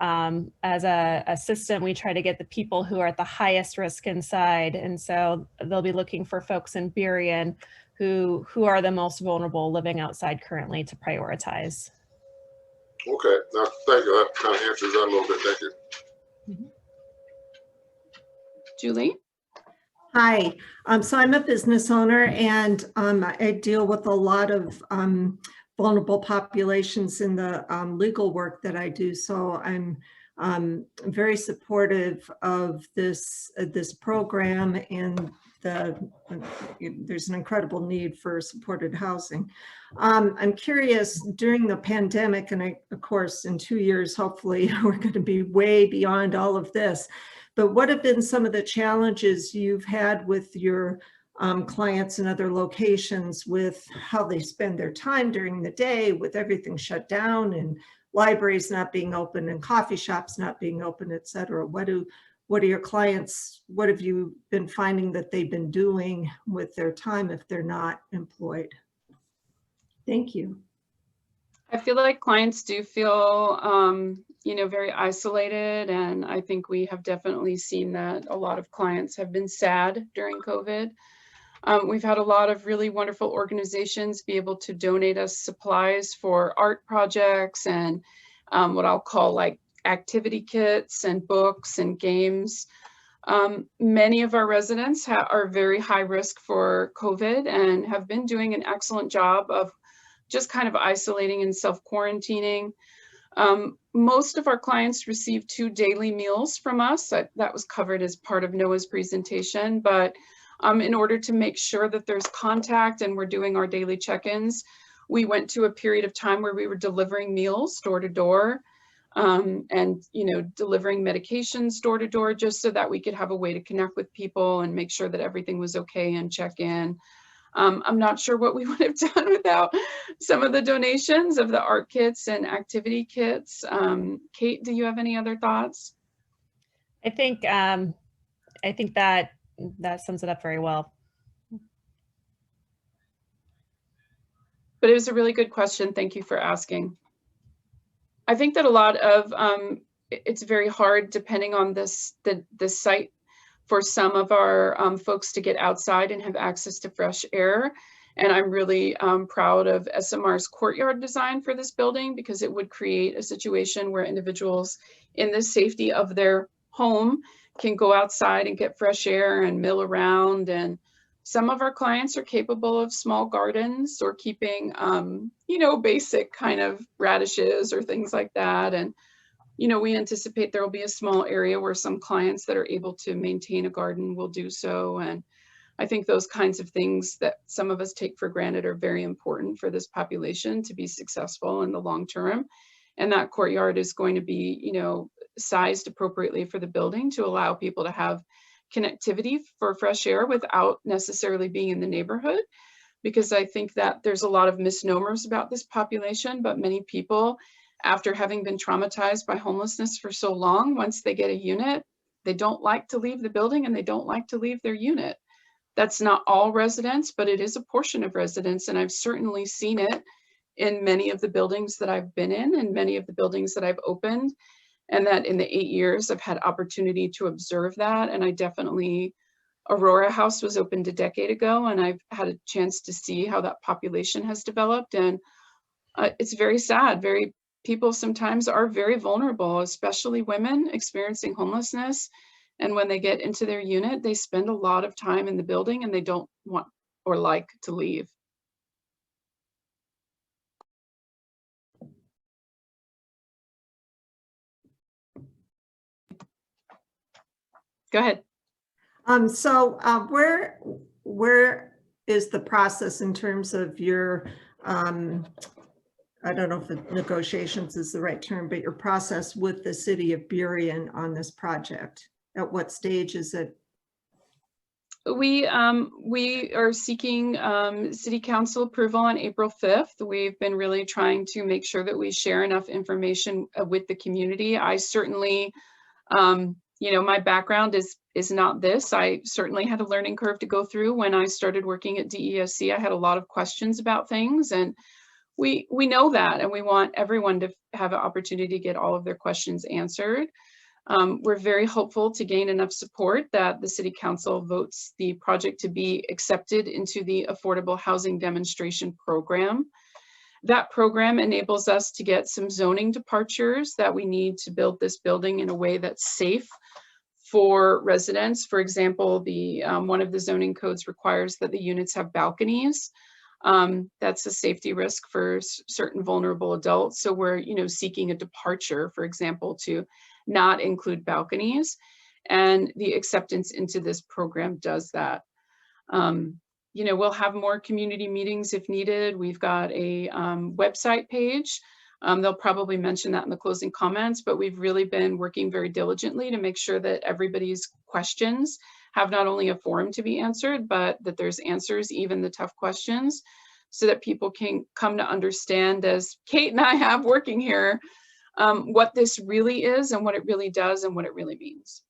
as a system, we try to get the people who are at the highest risk inside. And so they'll be looking for folks in Burien who are the most vulnerable living outside currently to prioritize. Okay, now, thank you. That kind of answers that a little bit. Thank you. Mm-hmm. Julie? Hi, so I'm a business owner and I deal with a lot of vulnerable populations in the legal work that I do. So I'm very supportive of this program, and there's an incredible need for supported housing. I'm curious, during the pandemic, and of course in 2 years, hopefully we're going to be way beyond all of this, but what have been some of the challenges you've had with your clients in other locations with how they spend their time during the day with everything shut down and libraries not being open and coffee shops not being open, et cetera? What are your clients, what have you been finding that they've been doing with their time if they're not employed? Thank you. I feel like clients do feel, very isolated. And I think we have definitely seen that a lot of clients have been sad during COVID. We've had a lot of really wonderful organizations be able to donate us supplies for art projects and what I'll call like activity kits and books and games. Many of our residents are very high risk for COVID and have been doing an excellent job of just kind of isolating and self-quarantining. Most of our clients receive 2 daily meals from us. That was covered as part of Noah's presentation, but in order to make sure that there's contact and we're doing our daily check-ins. We went to a period of time where we were delivering meals door to door, and delivering medications door to door, just so that we could have a way to connect with people and make sure that everything was okay and check in. I'm not sure what we would have done without some of the donations of the art kits and activity kits. Kate, do you have any other thoughts? I think that sums it up very well. But it was a really good question. Thank you for asking. I think that a lot of, it's very hard depending on the site for some of our folks to get outside and have access to fresh air. And I'm really proud of SMR's courtyard design for this building, because it would create a situation where individuals in the safety of their home can go outside and get fresh air and mill around. And some of our clients are capable of small gardens or keeping, basic kind of radishes or things like that. And, we anticipate there will be a small area where some clients that are able to maintain a garden will do so. And I think those kinds of things that some of us take for granted are very important for this population to be successful in the long term. And that courtyard is going to be, sized appropriately for the building to allow people to have connectivity for fresh air without necessarily being in the neighborhood. Because I think that there's a lot of misnomers about this population, but many people, after having been traumatized by homelessness for so long, once they get a unit, they don't like to leave the building and they don't like to leave their unit. That's not all residents, but it is a portion of residents. And I've certainly seen it in many of the buildings that I've been in and many of the buildings that I've opened. And that in the 8 years, I've had opportunity to observe that. And I definitely, Aurora House was opened a decade ago, and I've had a chance to see how that population has developed. And it's very sad. People sometimes are very vulnerable, especially women experiencing homelessness. And when they get into their unit, they spend a lot of time in the building and they don't want or like to leave. Go ahead. So where is the process in terms of your, I don't know if negotiations is the right term, but your process with the city of Burien on this project? At what stage is it? We are seeking city council approval on April 5th. We've been really trying to make sure that we share enough information with the community. I certainly, my background is not this. I certainly had a learning curve to go through when I started working at DESC. I had a lot of questions about things, and we know that, and we want everyone to have an opportunity to get all of their questions answered. We're very hopeful to gain enough support that the City Council votes the project to be accepted into the Affordable Housing Demonstration Program. That program enables us to get some zoning departures that we need to build this building in a way that's safe for residents. For example, one of the zoning codes requires that the units have balconies. That's a safety risk for certain vulnerable adults. So we're, seeking a departure, for example, to not include balconies, and the acceptance into this program does that. We'll have more community meetings if needed. We've got a website page. They'll probably mention that in the closing comments, but we've really been working very diligently to make sure that everybody's questions have not only a forum to be answered, but that there's answers, even the tough questions, so that people can come to understand, as Kate and I have working here, what this really is and what it really does and what it really means.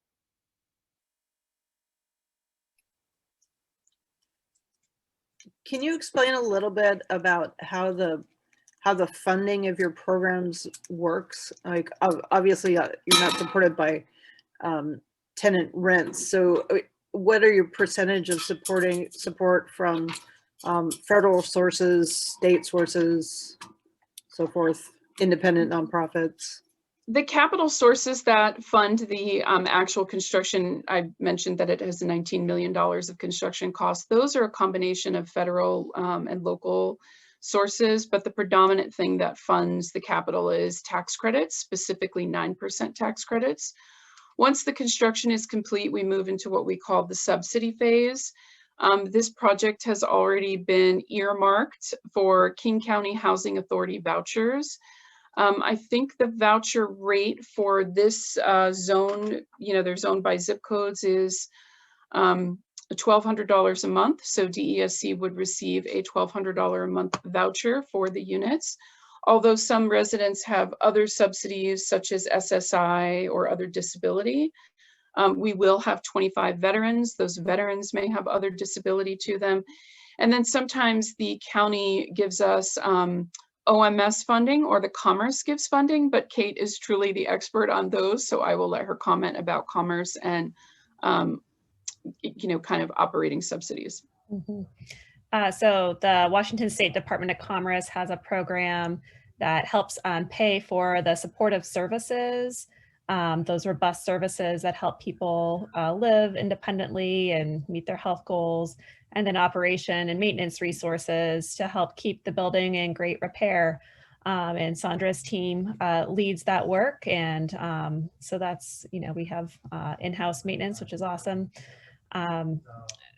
Can you explain a little bit about how the funding of your programs works? Like, obviously, you're not supported by tenant rents. So what are your percentage of support from federal sources, state sources, so forth, independent nonprofits? The capital sources that fund the actual construction, I mentioned that it has $19 million of construction costs. Those are a combination of federal and local sources, but the predominant thing that funds the capital is tax credits, specifically 9% tax credits. Once the construction is complete, we move into what we call the subsidy phase. This project has already been earmarked for King County Housing Authority vouchers. I think the voucher rate for this zone, they're zoned by zip codes, is $1,200 a month. So DESC would receive a $1,200 a month voucher for the units. Although some residents have other subsidies such as SSI or other disability, we will have 25 veterans. Those veterans may have other disability to them. And then sometimes the county gives us OMS funding, or the Commerce gives funding, but Kate is truly the expert on those. So I will let her comment about Commerce and, kind of operating subsidies. Mm-hmm. So the Washington State Department of Commerce has a program that helps pay for the supportive services, those robust services that help people live independently and meet their health goals, and then operation and maintenance resources to help keep the building in great repair. And Sandra's team leads that work. And so that's, we have in-house maintenance, which is awesome.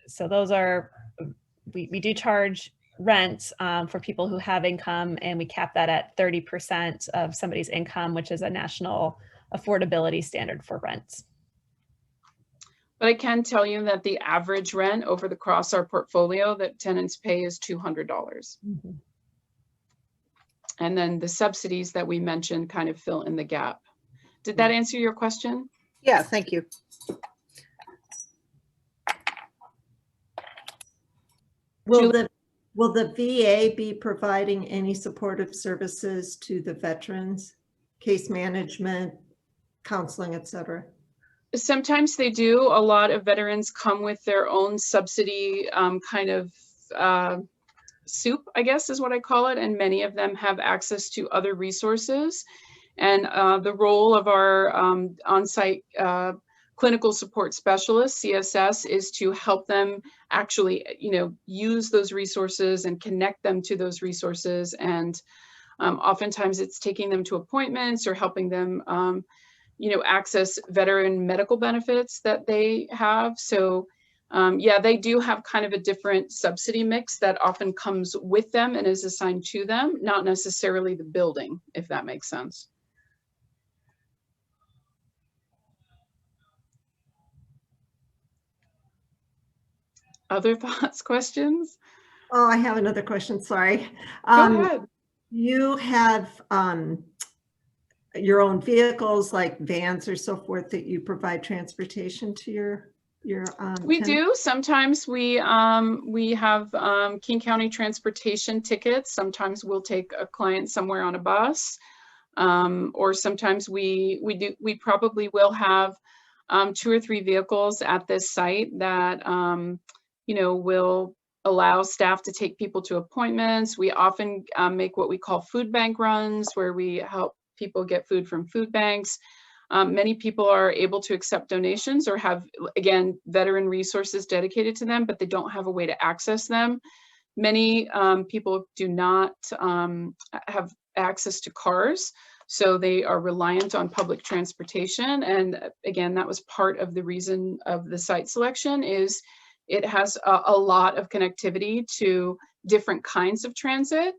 So those are, we do charge rent for people who have income, and we cap that at 30% of somebody's income, which is a national affordability standard for rent. But I can tell you that the average rent across our portfolio that tenants pay is $200. Mm-hmm. And then the subsidies that we mentioned kind of fill in the gap. Did that answer your question? Yeah, thank you. Will the VA be providing any supportive services to the veterans, case management, counseling, et cetera? Sometimes they do. A lot of veterans come with their own subsidy kind of soup, I guess is what I call it. And many of them have access to other resources. And the role of our on-site clinical support specialist, CSS, is to help them actually, use those resources and connect them to those resources. And oftentimes it's taking them to appointments or helping them access veteran medical benefits that they have. So yeah, they do have kind of a different subsidy mix that often comes with them and is assigned to them, not necessarily the building, if that makes sense. Other thoughts, questions? Oh, I have another question, sorry. Go ahead. You have your own vehicles, like vans or so forth, that you provide transportation to your we tenants? do. Sometimes we have King County transportation tickets. Sometimes we'll take a client somewhere on a bus, or sometimes we probably will have 2 or 3 vehicles at this site that will allow staff to take people to appointments. We often make what we call food bank runs, where we help people get food from food banks. Many people are able to accept donations or have, again, veteran resources dedicated to them, but they don't have a way to access them. Many people do not have access to cars, so they are reliant on public transportation. And again, that was part of the reason of the site selection, is it has a lot of connectivity to different kinds of transit.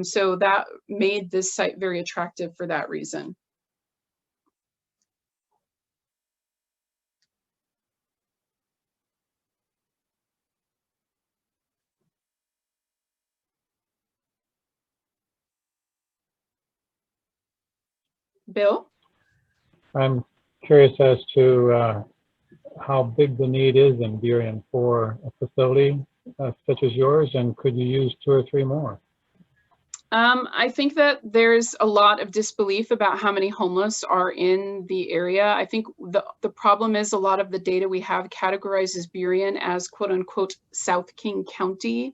So that made this site very attractive for that reason. Bill? I'm curious as to how big the need is in Burien for a facility such as yours, and could you use 2 or 3 more? I think that there's a lot of disbelief about how many homeless are in the area. I think the problem is a lot of the data we have categorizes Burien as quote unquote South King County.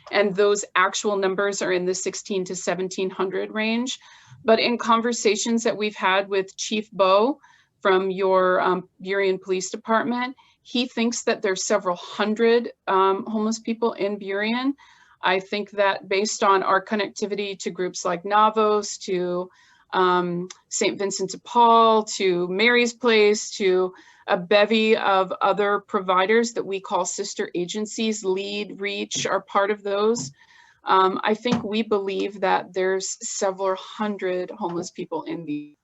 And those actual numbers are in the 16 to 1700 range. But in conversations that we've had with Chief Bo from your Burien Police Department, he thinks that there's several hundred homeless people in Burien. I think that based on our connectivity to groups like Navos, to St. Vincent de Paul, to Mary's Place, to a bevy of other providers that we call sister agencies. Lead, Reach are part of those. I think we believe that there's several hundred homeless people in the.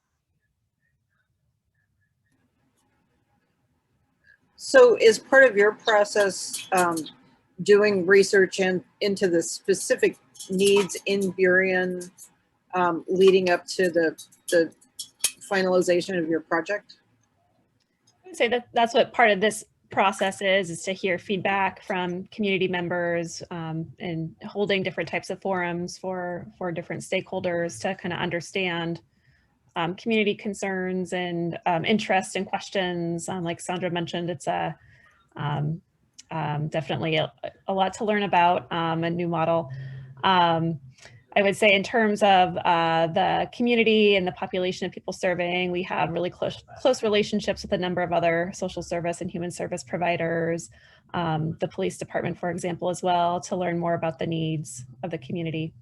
So is part of your process doing research into the specific needs in Burien leading up to the finalization of your project? I would say that that's what part of this process is to hear feedback from community members and holding different types of forums for different stakeholders to kind of understand community concerns and interest and questions. Like Sandra mentioned, it's definitely a lot to learn about a new model. I would say in terms of the community and the population of people serving, we have really close relationships with a number of other social service and human service providers, the police department, for example, as well, to learn more about the needs of the community.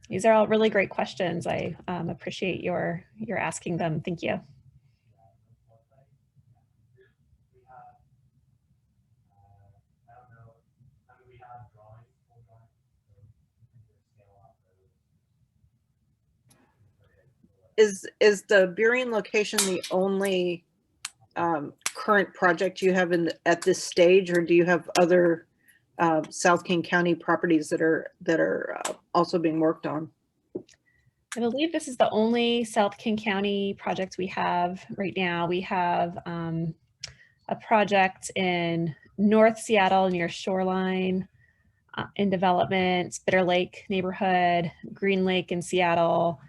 These are all really great questions. I appreciate your asking them. Thank you. Is the Burien location the only current project you have at this stage, or do you have other South King County properties that are also being worked on? I believe this is the only South King County project we have right now. We have a project in North Seattle near Shoreline in development, Bitter Lake neighborhood, Green Lake in Seattle.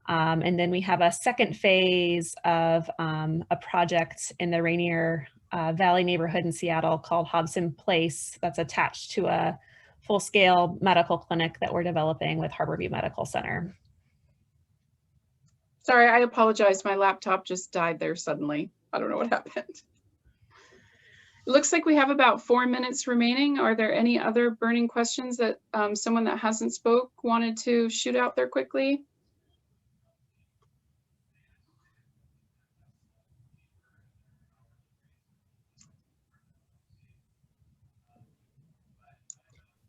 And then we have a second phase of a project in the Rainier Valley neighborhood in Seattle called Hobson Place that's attached to a full-scale medical clinic that we're developing with Harborview Medical Center. Sorry, I apologize. My laptop just died there suddenly. I don't know what happened. It looks like we have about 4 minutes remaining. Are there any other burning questions that someone that hasn't spoke wanted to shoot out there quickly?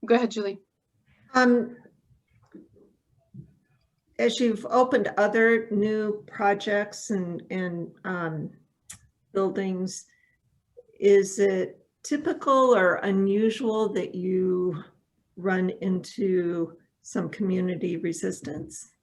Go ahead, Julie. As you've opened other new projects and buildings, is it typical or unusual that you run into some community resistance?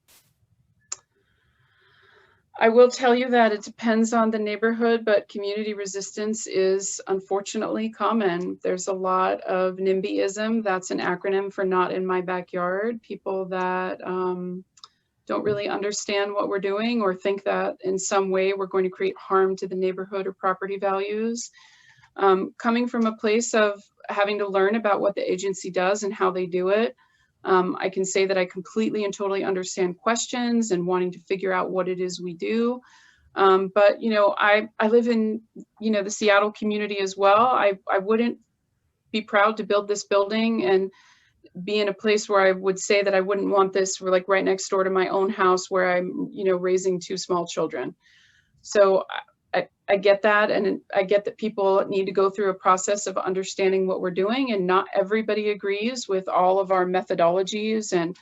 I will tell you that it depends on the neighborhood, but community resistance is unfortunately common. There's a lot of NIMBYism. That's an acronym for not in my backyard. People that don't really understand what we're doing or think that in some way we're going to create harm to the neighborhood or property values. Coming from a place of having to learn about what the agency does and how they do it, I can say that I completely and totally understand questions and wanting to figure out what it is we do. But, you know, I live in, you know, the Seattle community as well. I wouldn't be proud to build this building and be in a place where I would say that I wouldn't want this for like right next door to my own house where I'm, you know, raising 2 small children. So I get that. And I get that people need to go through a process of understanding what we're doing, and not everybody agrees with all of our methodologies and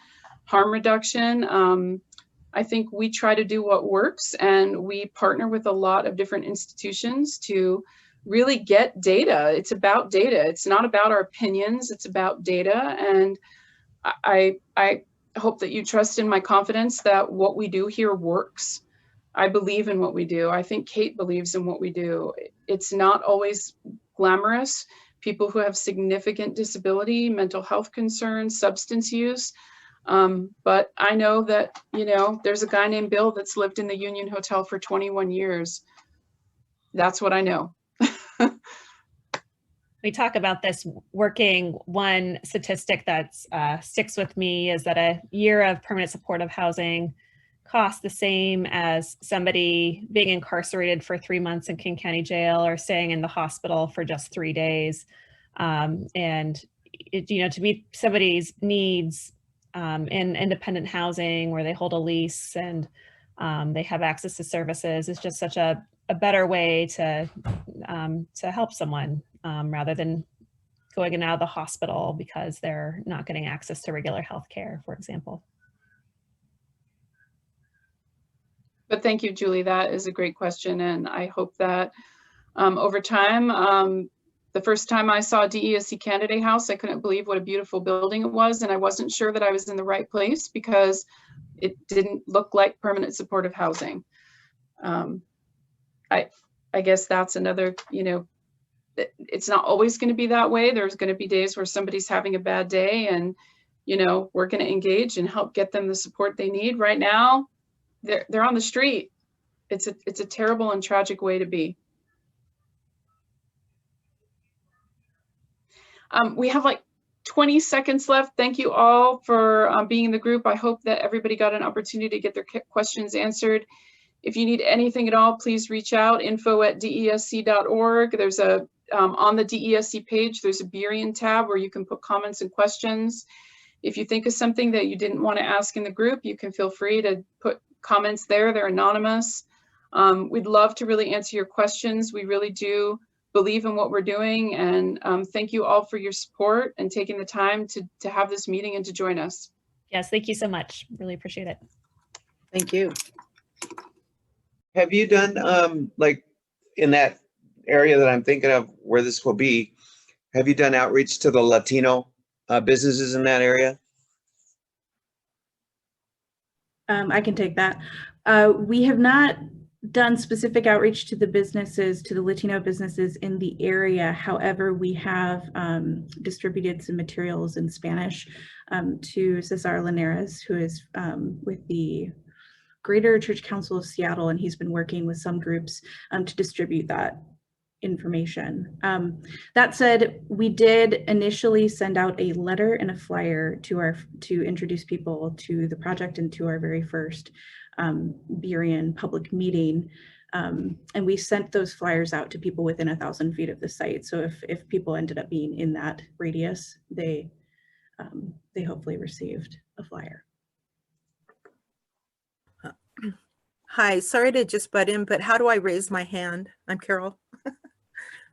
harm reduction. I think we try to do what works, and we partner with a lot of different institutions to really get data. It's about data. It's not about our opinions. It's about data. And I hope that you trust in my confidence that what we do here works. I believe in what we do. I think Kate believes in what we do. It's not always glamorous. People who have significant disability, mental health concerns, substance use. But I know that, you know, there's a guy named Bill that's lived in the Union Hotel for 21 years. That's what I know. We talk about this working. One statistic that sticks with me is that a year of permanent supportive housing cost the same as somebody being incarcerated for 3 months in King County Jail or staying in the hospital for just 3 days. And to meet somebody's needs in independent housing where they hold a lease and they have access to services is just such a better way to help someone rather than going in and out of the hospital because they're not getting access to regular health care, for example. But thank you, Julie. That is a great question. And I hope that over time, the first time I saw DESC Candidate House, I couldn't believe what a beautiful building it was. And I wasn't sure that I was in the right place because it didn't look like permanent supportive housing. I guess that's another, it's not always going to be that way. There's going to be days where somebody's having a bad day and, we're going to engage and help get them the support they need. Right now, they're on the street. It's a terrible and tragic way to be. We have like 20 seconds left. Thank you all for being in the group. I hope that everybody got an opportunity to get their questions answered. If you need anything at all, please reach out, info@desc.org. There's on the DESC page, there's a Burien tab where you can put comments and questions. If you think of something that you didn't want to ask in the group, you can feel free to put comments there. They're anonymous. We'd love to really answer your questions. We really do believe in what we're doing. And thank you all for your support and taking the time to have this meeting and to join us. Yes, thank you so much. Really appreciate it. Thank you. Have you done, like in that area that I'm thinking of where this will be, have you done outreach to the Latino businesses in that area? I can take that. We have not done specific outreach to the businesses, to the Latino businesses in the area. However, we have distributed some materials in Spanish to Cesar Linares, who is with the Greater Church Council of Seattle, and he's been working with some groups to distribute that information. That said, we did initially send out a letter and a flyer to introduce people to the project and to our very first Burien public meeting. And we sent those flyers out to people within 1,000 feet of the site. So if people ended up being in that radius, they hopefully received a flyer. Hi, sorry to just butt in, but how do I raise my hand? I'm Carol.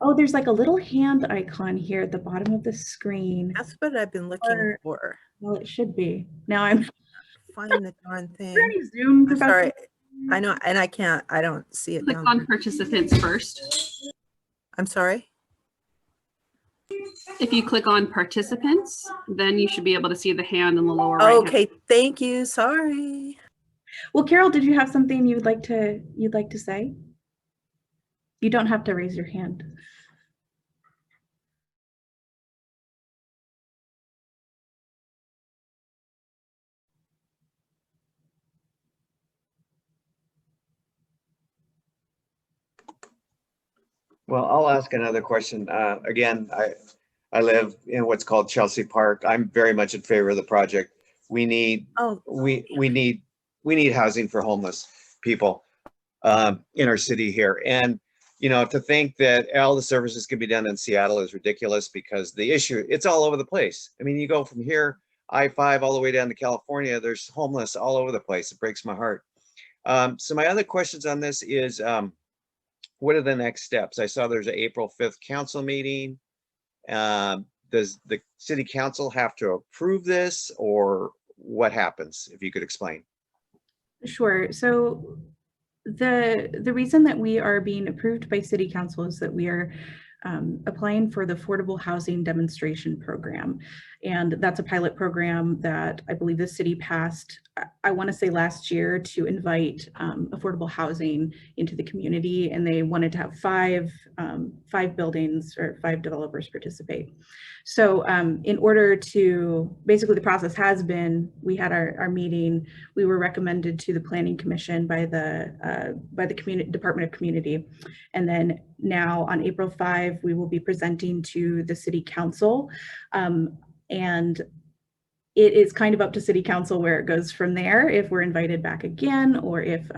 Oh, there's like a little hand icon here at the bottom of the screen. That's what I've been looking for. Well, it should be. Now I'm finding the darn thing. Zoom. I'm sorry. I know, and I don't see it. Click on participants first. I'm sorry. If you click on participants, then you should be able to see the hand in the lower right. Okay, thank you. Sorry. Well, Carol, did you have something you'd like to say? You don't have to raise your hand. Well, I'll ask another question. Again, I live in what's called Chelsea Park. I'm very much in favor of the project. We need we need housing for homeless people in our city here. And to think that all the services can be done in Seattle is ridiculous, because the issue, it's all over the place. I mean, you go from here, I-5 all the way down to California, there's homeless all over the place. It breaks my heart. So my other questions on this is, what are the next steps? I saw there's an April 5th council meeting. Does the city council have to approve this, or what happens? If you could explain. Sure. So the reason that we are being approved by city council is that we are applying for the Affordable Housing Demonstration Program. And that's a pilot program that I believe the city passed, I want to say last year, to invite affordable housing into the community. And they wanted to have five buildings or 5 developers participate. So in order to, basically the process has been, we had our meeting, we were recommended to the Planning Commission by the Department of Community. And then now on April 5, we will be presenting to the City Council. And it is kind of up to City Council where it goes from there, if we're invited back again, or if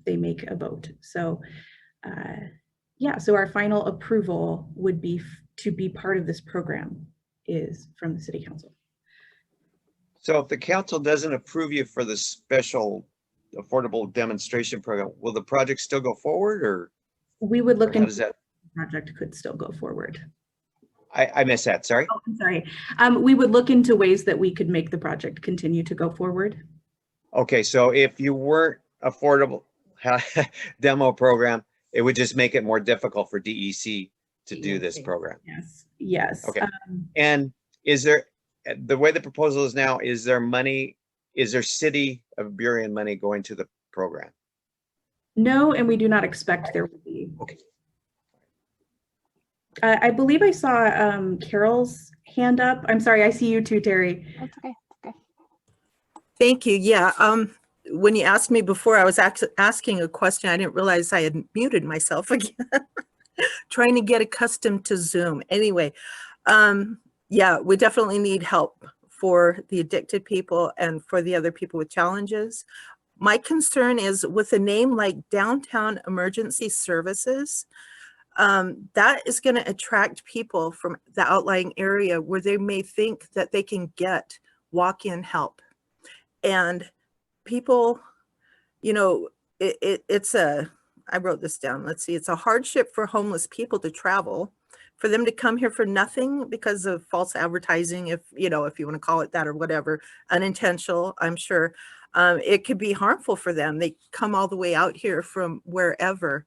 they make a vote. So yeah, so our final approval would be to be part of this program is from the City Council. So if the council doesn't approve you for the special affordable demonstration program, will the project still go forward, or? We would look into that? The project could still go forward. I missed that, sorry. Oh, I'm sorry. We would look into ways that we could make the project continue to go forward. Okay, so if you weren't affordable demo program, it would just make it more difficult for DEC to do this program. Yes, yes. Okay, and is there, the way the proposal is now, is there money, is there City of Burien money going to the program? No, and we do not expect there will be. Okay. I believe I saw Carol's hand up. I'm sorry, I see you too, Terry. That's okay. Okay. Thank you. Yeah. When you asked me before, I was asking a question. I didn't realize I had muted myself again. Trying to get accustomed to Zoom. Anyway, yeah, we definitely need help for the addicted people and for the other people with challenges. My concern is with a name like Downtown Emergency Services, that is going to attract people from the outlying area where they may think that they can get walk-in help. And people, you know, it's a, I wrote this down, let's see, it's a hardship for homeless people to travel, for them to come here for nothing because of false advertising, if you know, if you want to call it that or whatever, unintentional, I'm sure. It could be harmful for them. They come all the way out here from wherever,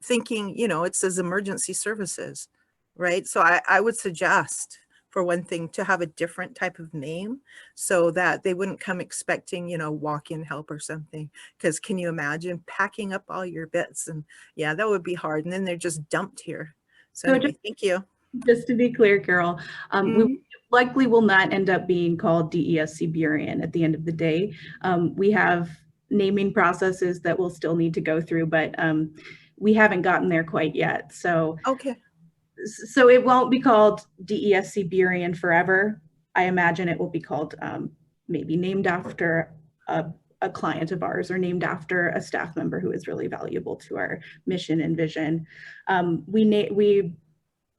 thinking, you know, it says emergency services, right? So I would suggest, for one thing, to have a different type of name so that they wouldn't come expecting, you know, walk-in help or something. Because can you imagine packing up all your bits? And yeah, that would be hard. And then they're just dumped here. So anyway, thank you. Just to be clear, Carol, we likely will not end up being called DESC Burien at the end of the day. We have naming processes that we'll still need to go through, but we haven't gotten there quite yet. So okay. So it won't be called DESC Burien forever. I imagine it will be called maybe named after a client of ours or named after a staff member who is really valuable to our mission and vision. We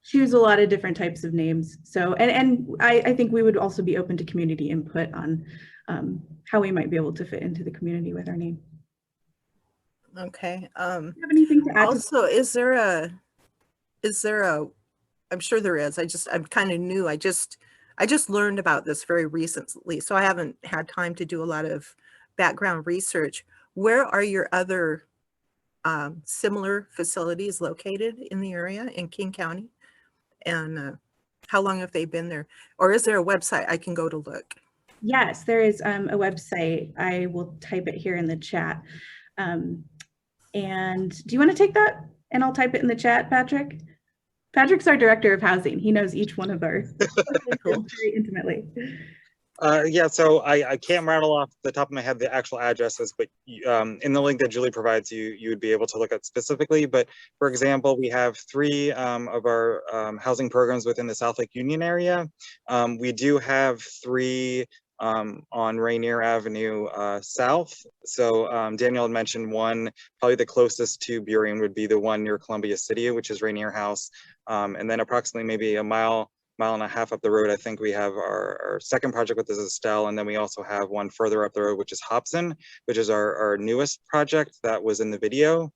choose a lot of different types of names. So, and I think we would also be open to community input on how we might be able to fit into the community with our name. Okay. Do you have anything to add? Also, is there a, I'm sure there is, I'm kind of new. I just learned about this very recently, so I haven't had time to do a lot of background research. Where are your other similar facilities located in the area in King County? And how long have they been there? Or is there a website I can go to look? Yes, there is a website. I will type it here in the chat. And do you want to take that? And I'll type it in the chat, Patrick. Patrick's our director of housing. He knows each one of our very intimately. Yeah, so I can't rattle off the top of my head the actual addresses, but in the link that Julie provides you would be able to look at specifically. But for example, we have 3 of our housing programs within the South Lake Union area. We do have 3 on Rainier Avenue South. So Daniel had mentioned one, probably the closest to Burien would be the one near Columbia City, which is Rainier House. And then approximately maybe a mile and a half up the road, I think we have our second project with this Estelle, and then we also have one further up the road, which is Hobson, which is our newest project that was in the video.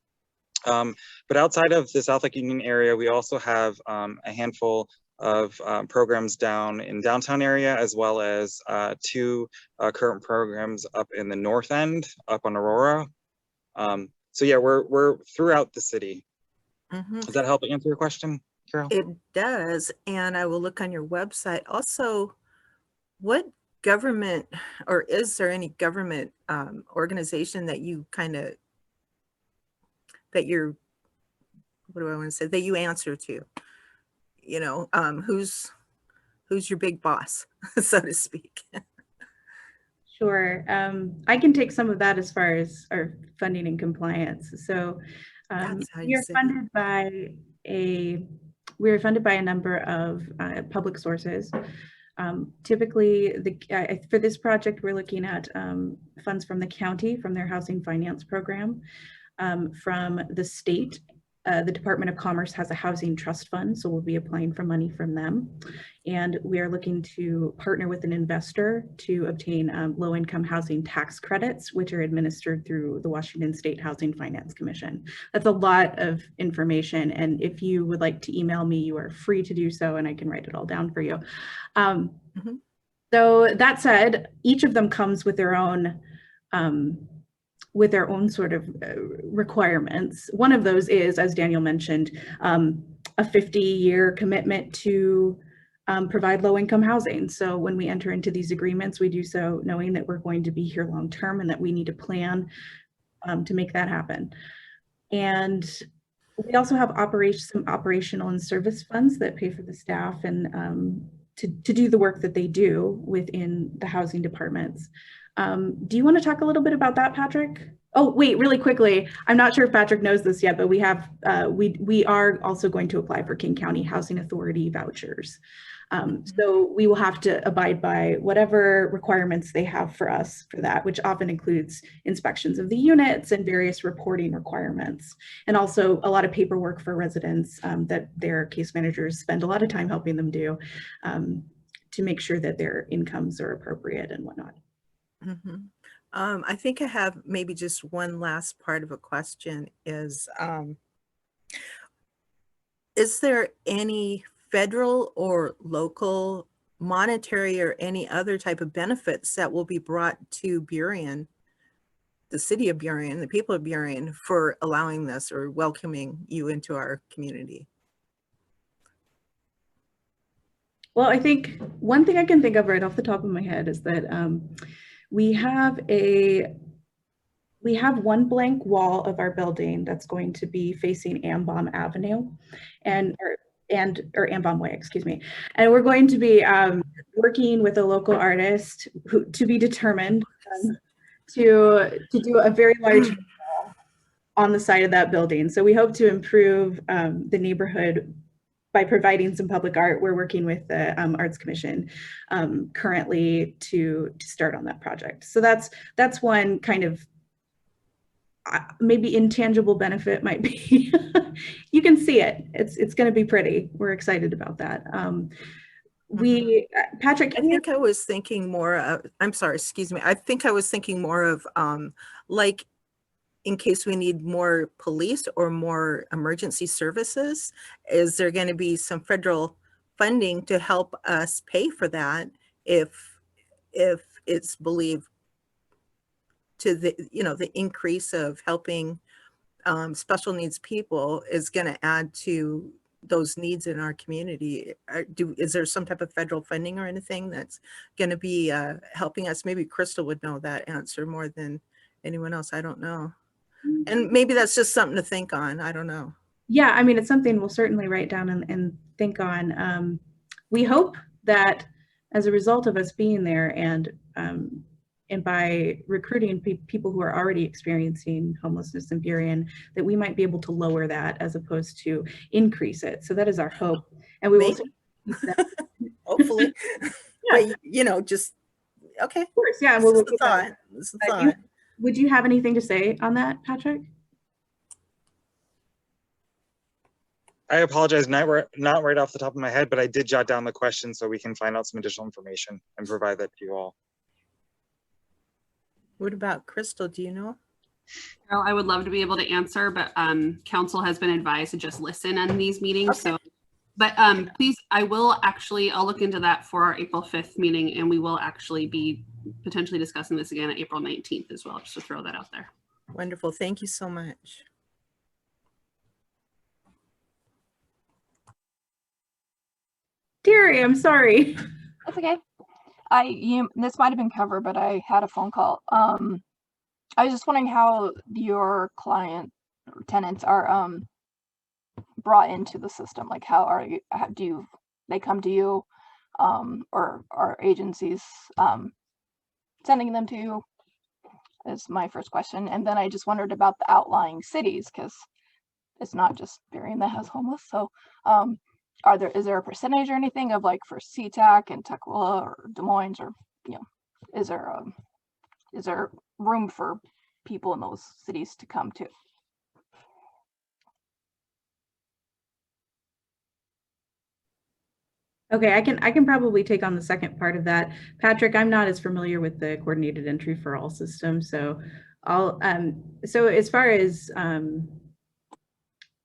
But outside of the South Lake Union area, we also have a handful of programs down in downtown area, as well as 2 current programs up in the north end, up on Aurora. So yeah, we're throughout the city. Does that help answer your question, Carol? It does, and I will look on your website. Also, what government, or is there any government organization that you kind of, that you're, what do I want to say, that you answer to? You know, who's your big boss, so to speak? Sure, I can take some of that as far as our funding and compliance. So we are funded by a number of public sources. Typically, for this project, we're looking at funds from the county, from their housing finance program, from the state. The Department of Commerce has a housing trust fund, so we'll be applying for money from them. And we are looking to partner with an investor to obtain low-income housing tax credits, which are administered through the Washington State Housing Finance Commission. That's a lot of information, and if you would like to email me, you are free to do so, and I can write it all down for you. So that said, each of them comes with their own sort of requirements. One of those is, as Daniel mentioned, a 50-year commitment to provide low-income housing. So when we enter into these agreements, we do so knowing that we're going to be here long-term and that we need to plan to make that happen. And we also have some operational and service funds that pay for the staff and to do the work that they do within the housing departments. Do you want to talk a little bit about that, Patrick? Oh, wait, really quickly. I'm not sure if Patrick knows this yet, but we have we are also going to apply for King County Housing Authority vouchers. So we will have to abide by whatever requirements they have for us for that, which often includes inspections of the units and various reporting requirements, and also a lot of paperwork for residents that their case managers spend a lot of time helping them do to make sure that their incomes are appropriate and whatnot. I think I have maybe just one last part of a question is there any federal or local monetary or any other type of benefits that will be brought to Burien, the city of Burien, the people of Burien, for allowing this or welcoming you into our community? Well, I think one thing I can think of right off the top of my head is that we have one blank wall of our building that's going to be facing Ambaum Avenue or Ambaum Way, excuse me. And we're going to be working with a local artist to be determined to do a very large wall on the side of that building. So we hope to improve the neighborhood by providing some public art. We're working with the Arts Commission currently to start on that project. So that's one kind of maybe intangible benefit might be. You can see it. It's going to be pretty. We're excited about that. Patrick, I think I was thinking more of, I'm sorry, excuse me. I think I was thinking more of like in case we need more police or more emergency services, is there going to be some federal funding to help us pay for that if it's believed to the, the increase of helping special needs people is going to add to those needs in our community? Is there some type of federal funding or anything that's going to be helping us? Maybe Crystal would know that answer more than anyone else. I don't know. And maybe that's just something to think on. I don't know. Yeah, I mean, it's something we'll certainly write down and think on. We hope that as a result of us being there and by recruiting people who are already experiencing homelessness in Burien, that we might be able to lower that as opposed to increase it. So that is our hope. And we will hopefully. Yeah. Just okay. Of course, yeah. This is the thought. This is the thought. Would you have anything to say on that, Patrick? I apologize, not right off the top of my head, but I did jot down the question so we can find out some additional information and provide that to you all. What about Crystal? Do you know? Well, I would love to be able to answer, but council has been advised to just listen on these meetings. Okay. So, but please, I'll look into that for our April 5th meeting, and we will actually be potentially discussing this again at April 19th as well, just to throw that out there. Wonderful. Thank you so much. Terry, I'm sorry. That's okay. This might have been covered, but I had a phone call. I was just wondering how your client or tenants are brought into the system. Like, do they come to you, or are agencies sending them to you? Is my first question. And then I just wondered about the outlying cities, because it's not just Burien that has homeless. So is there a percentage or anything of like for SeaTac and Tukwila or Des Moines, or, you know, is there room for people in those cities to come to? Okay, I can probably take on the second part of that. Patrick, I'm not as familiar with the coordinated entry for all systems, so I'll so as far as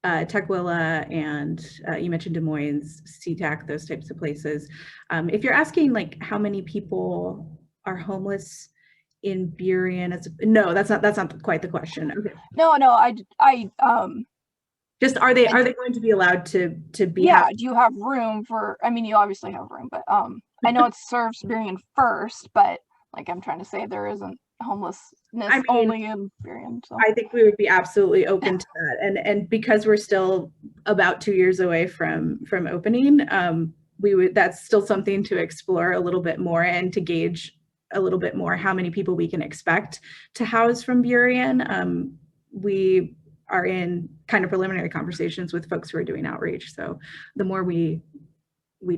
Tukwila and you mentioned Des Moines, SeaTac, those types of places. If you're asking like how many people are homeless in Burien, no, that's not quite the question. Okay. No, I just are they going to be allowed to be? Yeah, do you have room for? I mean, you obviously have room, but I know it serves Burien first, but like I'm trying to say, there isn't homelessness only in Burien. So I think we would be absolutely open to that, and because we're still about 2 years away from opening, that's still something to explore a little bit more and to gauge a little bit more how many people we can expect to house from Burien. We are in kind of preliminary conversations with folks who are doing outreach. So the more we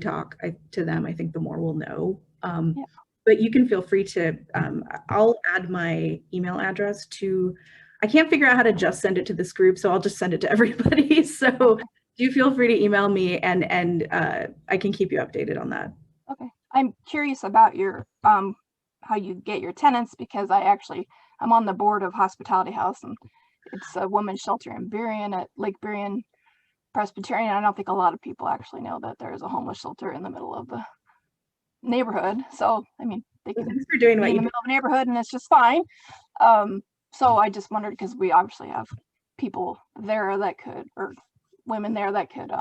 talk to them, I think the more we'll know. Yeah. But you can feel free to, I'll add my email address to, I can't figure out how to just send it to this group, so I'll just send it to everybody. So do feel free to email me and I can keep you updated on that. Okay. I'm curious about your, how you get your tenants, because I'm on the board of Hospitality House, and it's a women's shelter in Burien at Lake Burien Presbyterian. I don't think a lot of people actually know that there is a homeless shelter in the middle of the neighborhood. So, I mean, they can be in the middle of a neighborhood and it's just fine. So I just wondered, because we obviously have people there that could, or women there that could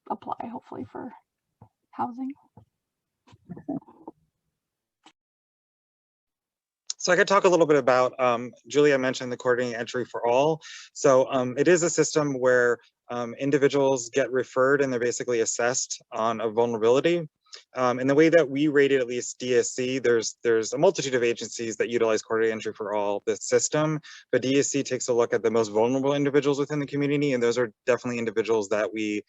apply hopefully for housing. So I could talk a little bit about, Julia mentioned the coordinating entry for all. So it is a system where individuals get referred and they're basically assessed on a vulnerability. And the way that we rated, at least DESC, there's a multitude of agencies that utilize coordinated entry for all the system, but DESC takes a look at the most vulnerable individuals within the community, and those are definitely individuals that we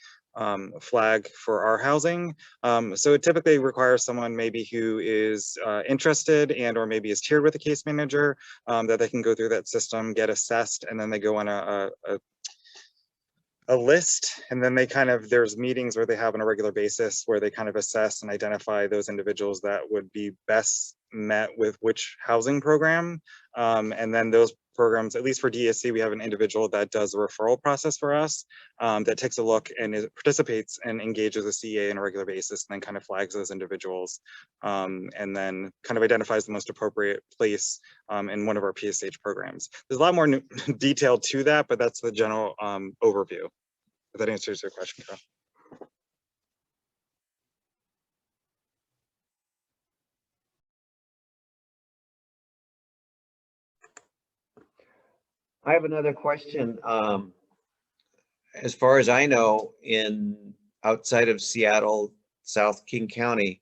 flag for our housing. So it typically requires someone maybe who is interested and or maybe is tiered with a case manager, that they can go through that system, get assessed, and then they go on a list, and then they there's meetings where they have on a regular basis where they kind of assess and identify those individuals that would be best met with which housing program. And then those programs, at least for DESC, we have an individual that does the referral process for us, that takes a look and participates and engages a CEA on a regular basis, and then kind of flags those individuals, and then kind of identifies the most appropriate place in one of our PSH programs. There's a lot more detail to that, but that's the general overview. If that answers your question, Carol. I have another question. As far as I know, outside of Seattle, South King County,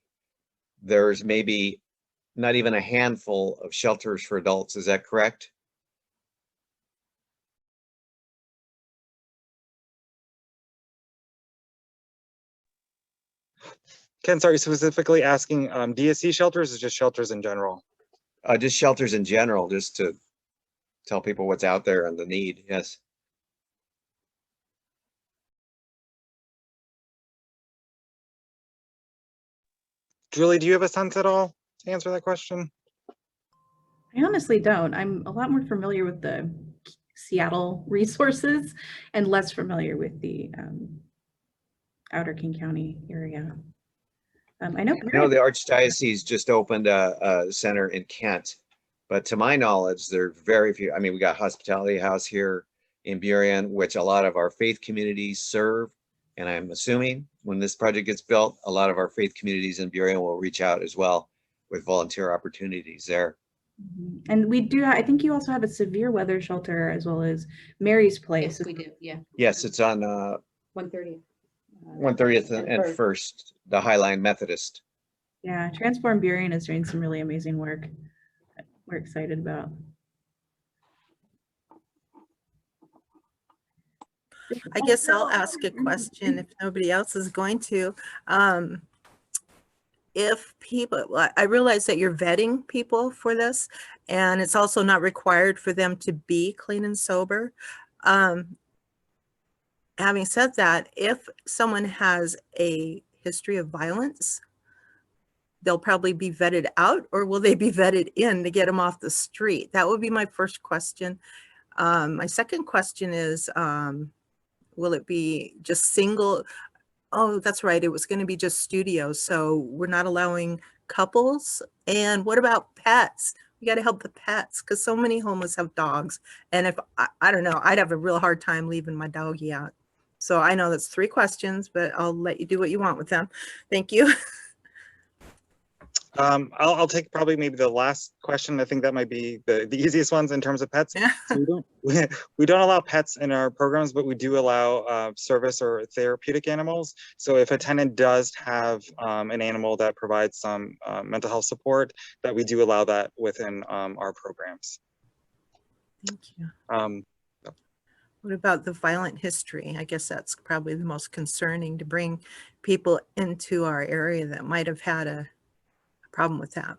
there's maybe not even a handful of shelters for adults. Is that correct? Ken, sorry, specifically asking DESC shelters or just shelters in general? Just shelters in general, just to tell people what's out there and the need, yes. Julie, do you have a sense at all to answer that question? I honestly don't. I'm a lot more familiar with the Seattle resources and less familiar with the outer King County area. I know the Archdiocese just opened a center in Kent, but to my knowledge, there are very few. I mean, we got Hospitality House here in Burien, which a lot of our faith communities serve. And I'm assuming when this project gets built, a lot of our faith communities in Burien will reach out as well with volunteer opportunities there. And we do, I think you also have a severe weather shelter as well as Mary's Place. Yes, we do, yeah. Yes, it's on 130th. 130th and First, the Highline Methodist. Yeah, Transform Burien is doing some really amazing work that we're excited about. I guess I'll ask a question if nobody else is going to. If people, I realize that you're vetting people for this, and it's also not required for them to be clean and sober. Having said that, if someone has a history of violence, they'll probably be vetted out, or will they be vetted in to get them off the street? That would be my first question. My second question is, will it be just single? Oh, that's right. It was going to be just studios. So we're not allowing couples. And what about pets? We got to help the pets because so many homeless have dogs. And if I don't know, I'd have a real hard time leaving my doggie out. So I know that's 3 questions, but I'll let you do what you want with them. Thank you. I'll take probably maybe the last question. I think that might be the easiest ones in terms of pets. Yeah. So we don't allow pets in our programs, but we do allow service or therapeutic animals. So if a tenant does have an animal that provides some mental health support, that we do allow that within our programs. Thank you. What about the violent history? I guess that's probably the most concerning, to bring people into our area that might have had a problem with that.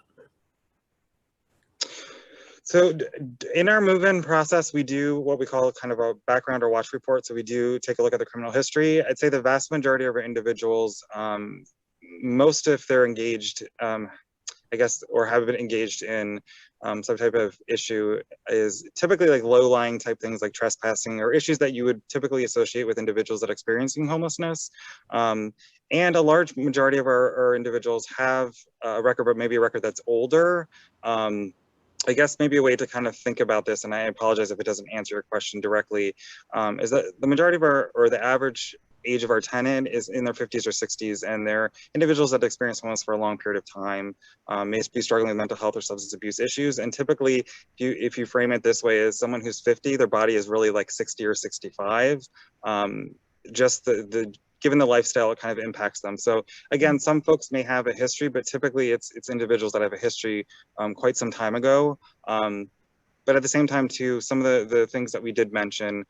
So in our move-in process, we do what we call kind of a background or watch report. So we do take a look at the criminal history. I'd say the vast majority of our individuals, most if they're engaged, I guess, or have been engaged in some type of issue, is typically like low-lying type things like trespassing or issues that you would typically associate with individuals that are experiencing homelessness. And a large majority of our individuals have a record, but maybe a record that's older. I guess maybe a way to kind of think about this, and I apologize if it doesn't answer your question directly, is that the majority of our, or the average age of our tenant is in their 50s or 60s, and they're individuals that experience homelessness for a long period of time, may be struggling with mental health or substance abuse issues. And typically, if you frame it this way, as someone who's 50, their body is really like 60 or 65. Just given the lifestyle, it kind of impacts them. So again, some folks may have a history, but typically it's individuals that have a history quite some time ago. But at the same time too, some of the things that we did mention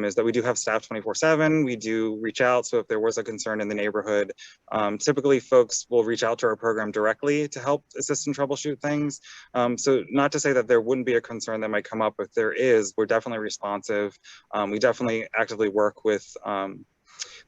is that we do have staff 24/7. We do reach out. So if there was a concern in the neighborhood, typically folks will reach out to our program directly to help assist and troubleshoot things. So not to say that there wouldn't be a concern that might come up. If there is, we're definitely responsive. We definitely actively work with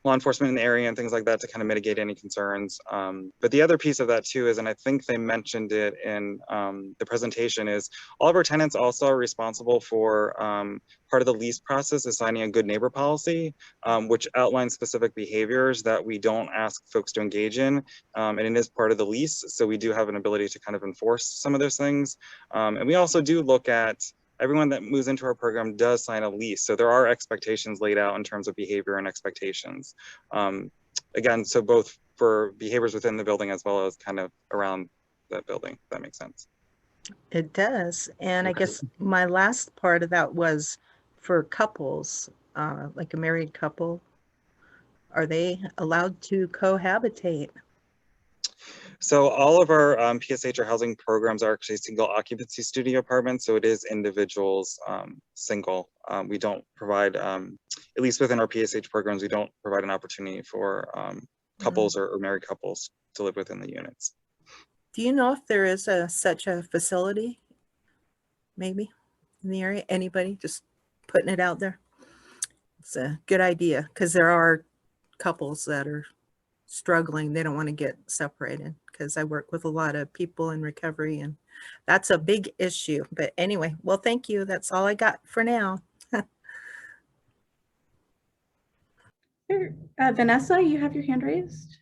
law enforcement in the area and things like that to kind of mitigate any concerns. But the other piece of that too is, and I think they mentioned it in the presentation, is all of our tenants also are responsible for part of the lease process is signing a good neighbor policy, which outlines specific behaviors that we don't ask folks to engage in. And it is part of the lease. So we do have an ability to kind of enforce some of those things. And we also do look at everyone that moves into our program does sign a lease. So there are expectations laid out in terms of behavior and expectations. Again, so both for behaviors within the building as well as kind of around that building, if that makes sense. It does. And I guess my last part of that was for couples, like a married couple, are they allowed to cohabitate? So all of our PSH or housing programs are actually single occupancy studio apartments. So it is individuals single. We don't provide, at least within our PSH programs, we don't provide an opportunity for couples or married couples to live within the units. Do you know if there is such a facility, maybe, in the area? Anybody? Just putting it out there. It's a good idea, because there are couples that are struggling. They don't want to get separated, because I work with a lot of people in recovery, and that's a big issue. But anyway, well, thank you. That's all I got for now. Vanessa, you have your hand raised.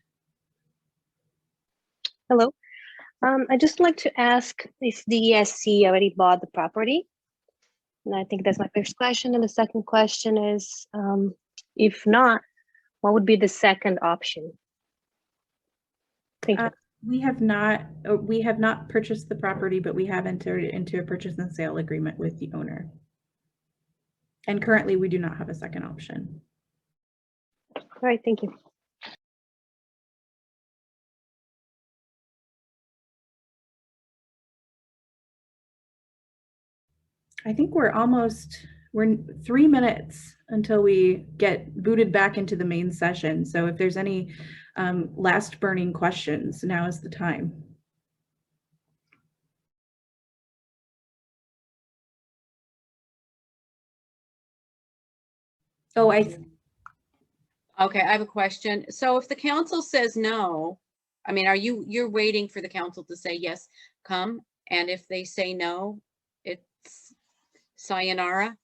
Hello. I'd just like to ask if DESC already bought the property. And I think that's my first question. And the second question is, if not, what would be the second option? Thank you. We have not purchased the property, but we have entered into a purchase and sale agreement with the owner. And currently we do not have a second option. All right, thank you. I think we're almost We're 3 minutes until we get booted back into the main session. So if there's any last burning questions, now is the time. Oh, Okay, I have a question. So if the council says no, I mean, you're waiting for the council to say yes, come, and if they say no, it's sayonara?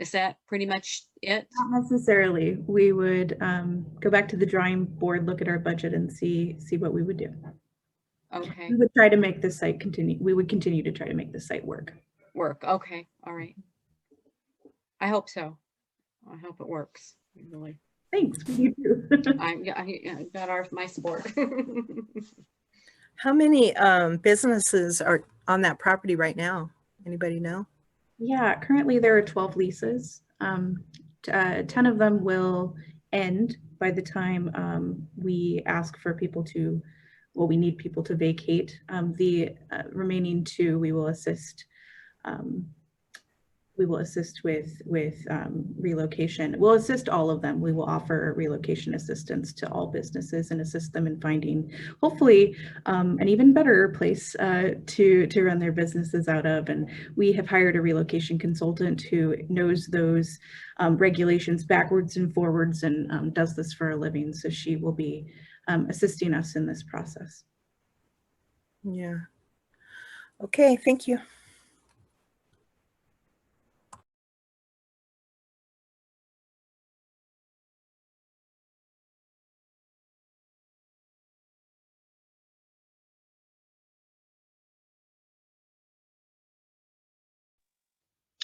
Is that pretty much it? Not necessarily. We would go back to the drawing board, look at our budget and see what we would do. Okay. We would try to make this site continue. We would continue to try to make this site work. Okay, all right. I hope so. I hope it works, really. Thanks, we do too. I got my support. How many businesses are on that property right now? Anybody know? Yeah, currently there are 12 leases. 10 of them will end by the time we ask for people to, well, we need people to vacate. The remaining 2 we will assist. We will assist with relocation. We'll assist all of them. We will offer relocation assistance to all businesses and assist them in finding, hopefully, an even better place to run their businesses out of. And we have hired a relocation consultant who knows those regulations backwards and forwards and does this for a living. So she will be assisting us in this process. Yeah. Okay, thank you.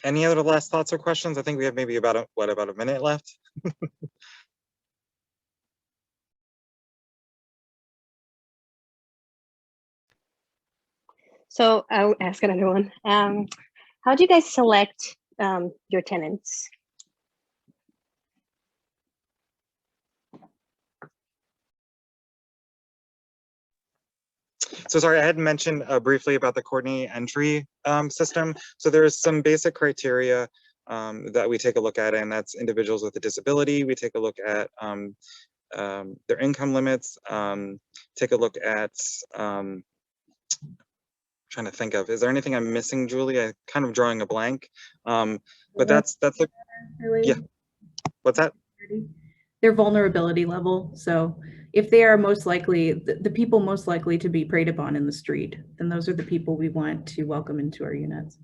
Any other last thoughts or questions? I think we have maybe about a minute left. So I'll ask another one. How do you guys select your tenants? So sorry, I had mentioned briefly about the Courtney entry system. So there's some basic criteria that we take a look at, and that's individuals with a disability. We take a look at their income limits, take a look at, trying to think of, is there anything I'm missing, Julie? I'm kind of drawing a blank, but that's a, yeah. What's that? Their vulnerability level. So if they are most likely, the people most likely to be preyed upon in the street, then those are the people we want to welcome into our units.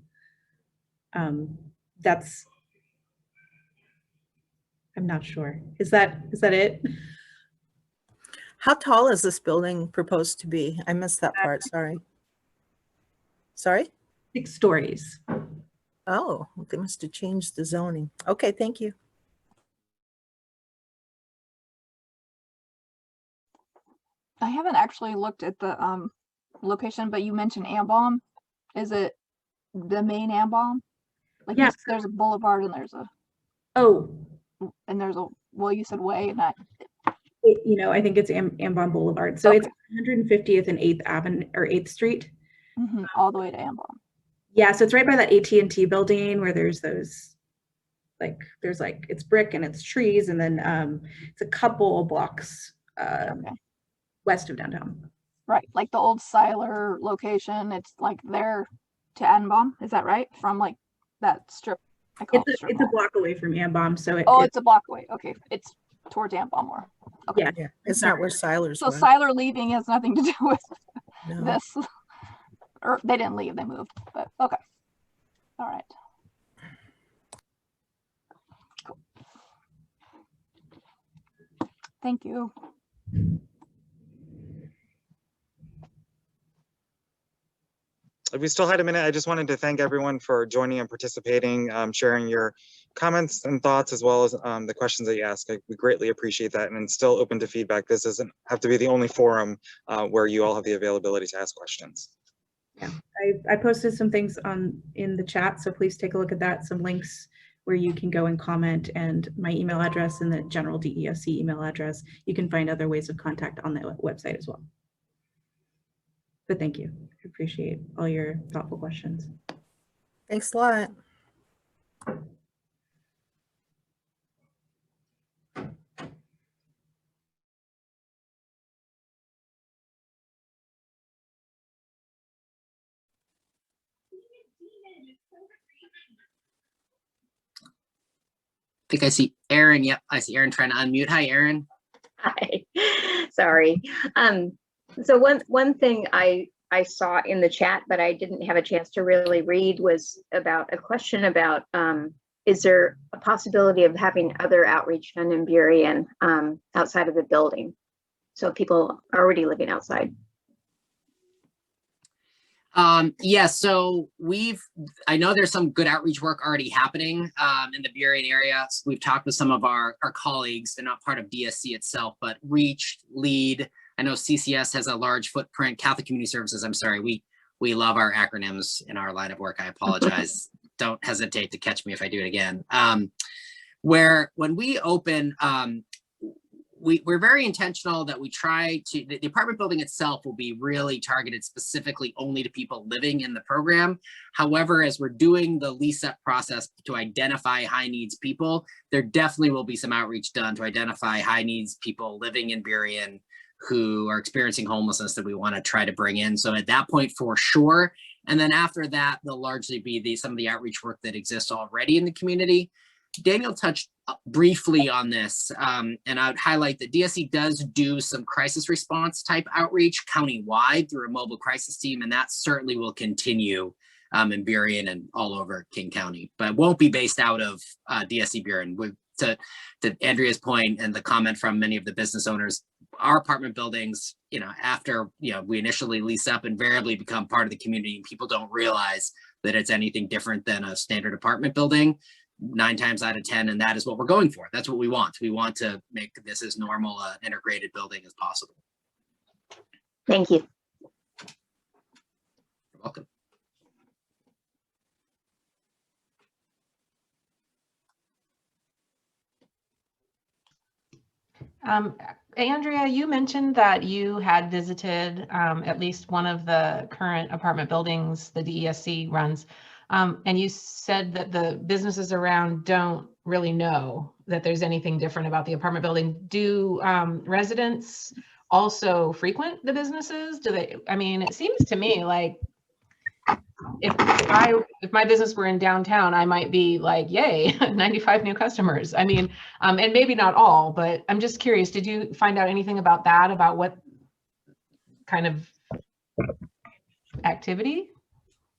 That's, I'm not sure. Is that it? How tall is this building proposed to be? I missed that part, sorry. Sorry? 6 stories. Oh, they must have changed the zoning. Okay, thank you. I haven't actually looked at the location, but you mentioned Ambom. Is it the main Ambom? Like, yeah, there's a boulevard and there's a, and there's a, well, you said way, and you know, I think it's Ambom Boulevard. So it's 150th and 8th Avenue or 8th Street. All the way to Ambom. Yeah, so it's right by that AT&T building where there's those, like, there's like, it's brick and it's trees, and then it's a couple blocks west of downtown. Right, like the old Siler location, it's like there to Ambom, is that right? From like that strip. It's a block away from Ambom, so it's a block away. Okay, it's towards Ambom more. Okay. Yeah, it's not where Siler's So went. Siler leaving has nothing to do with No. this. Or they didn't leave, they moved, but okay. All right. Cool. Thank you. If we still had a minute, I just wanted to thank everyone for joining and participating, sharing your comments and thoughts, as well as the questions that you asked. We greatly appreciate that, and still open to feedback. This doesn't have to be the only forum where you all have the availability to ask questions. Yeah, I posted some things in the chat, so please take a look at that. Some links where you can go and comment, and my email address and the general DESC email address. You can find other ways of contact on the website as well. But thank you. I appreciate all your thoughtful questions. Thanks a lot. think I see Aaron. Yep, I see Aaron trying to unmute. Hi, Aaron. Hi, sorry. So one thing I saw in the chat, but I didn't have a chance to really read, was about a question about is there a possibility of having other outreach done in Burien outside of the building? So people are already living outside. Yeah, so I know there's some good outreach work already happening in the Burien area. So we've talked with some of our colleagues. They're not part of DSC itself, but Reach, LEAD. I know CCS has a large footprint. Catholic Community Services, I'm sorry, we love our acronyms in our line of work. I apologize. Don't hesitate to catch me if I do it again. When we open, we're very intentional that we try to, the apartment building itself will be really targeted specifically only to people living in the program. However, as we're doing the lease up process to identify high needs people, there definitely will be some outreach done to identify high needs people living in Burien who are experiencing homelessness that we want to try to bring in. So at that point, for sure. And then after that, they'll largely be some of the outreach work that exists already in the community. Daniel touched briefly on this, and I would highlight that DSC does do some crisis response type outreach countywide through a mobile crisis team, and that certainly will continue in Burien and all over King County, but won't be based out of DSC Burien. To Andrea's point and the comment from many of the business owners, our apartment buildings, after we initially lease up, invariably become part of the community, and people don't realize that it's anything different than a standard apartment building 9 times out of 10, and that is what we're going for. That's what we want. We want to make this as normal integrated building as possible. Thank you. You're welcome. Andrea, you mentioned that you had visited at least one of the current apartment buildings the DESC runs. And you said that the businesses around don't really know that there's anything different about the apartment building. Do residents also frequent the businesses? Do they? I mean, it seems to me like if my business were in downtown, I might be like, yay, 95 new customers. I mean, and maybe not all, but I'm just curious, did you find out anything about that, about what kind of activity?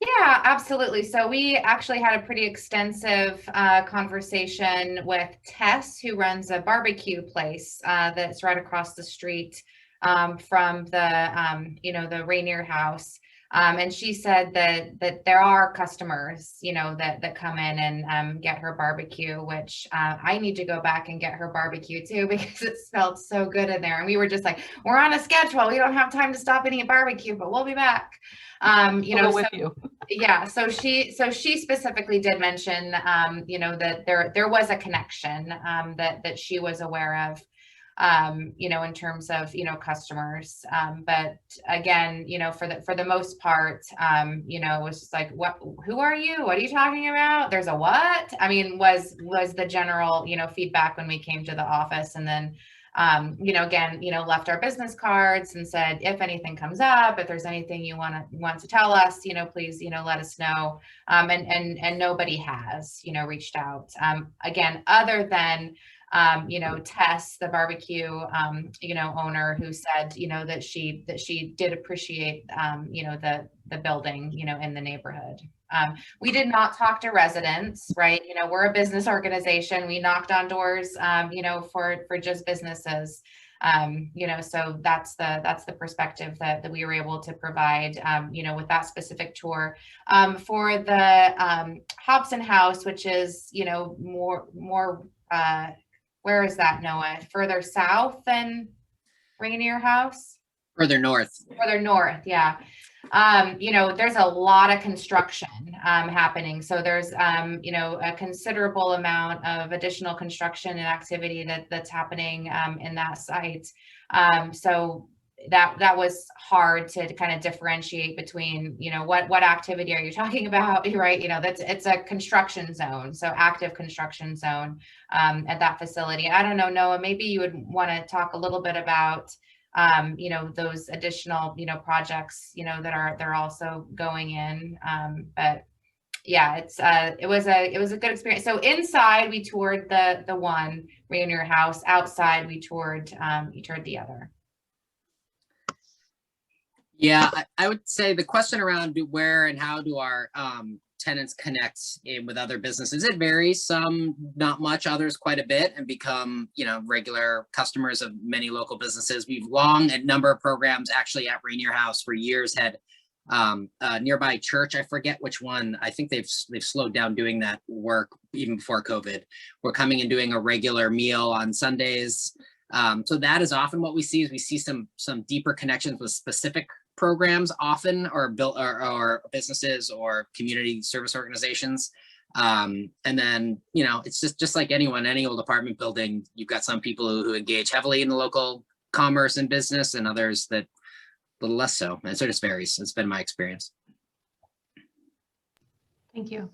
Yeah, absolutely. So we actually had a pretty extensive conversation with Tess, who runs a barbecue place that's right across the street from the, the Rainier House. And she said that there are customers, that come in and get her barbecue, which I need to go back and get her barbecue too, because it smelled so good in there. And we were just like, we're on a schedule. We don't have time to stop eating a barbecue, but we'll be back. Yeah. So she specifically did mention, that there was a connection that she was aware of. In terms of, customers. But again, for the most part, it was just like, who are you? What are you talking about? There's a what? I mean, was the general, feedback when we came to the office. And then, again, left our business cards and said, if anything comes up, if there's anything you want to tell us, please, let us know. And nobody has, reached out. Again, other than, Tess, the barbecue, owner, who said, that she did appreciate, the building, in the neighborhood. We did not talk to residents, right? We're a business organization. We knocked on doors, for just businesses. So that's the perspective that we were able to provide, with that specific tour. For the Hobson House, which is, more where is that, Noah? Further south than Rainier House? Further north. Further north, yeah. There's a lot of construction happening. So there's, a considerable amount of additional construction and activity that's happening in that site. So that was hard to kind of differentiate between, what activity are you talking about, right? It's a construction zone, so active construction zone at that facility. I don't know, Noah, maybe you would want to talk a little bit about, those additional, projects, that are also going in. But yeah, it was a good experience. So inside we toured the one Rainier house. Outside we toured the other. Yeah, I would say the question around where and how do our tenants connect with other businesses, it varies. Some not much, others quite a bit, and become, you know, regular customers of many local businesses. We've long, a number of programs actually at Rainier House for years had a nearby church, I forget which one. I think they've slowed down doing that work even before COVID. We're coming and doing a regular meal on Sundays. So that is often what we see, is we see some deeper connections with specific programs often, or businesses or community service organizations. And then, you know, it's just like any old apartment building, you've got some people who engage heavily in the local commerce and business, and others that a little less so. And so it just varies. It's been my experience. Thank you.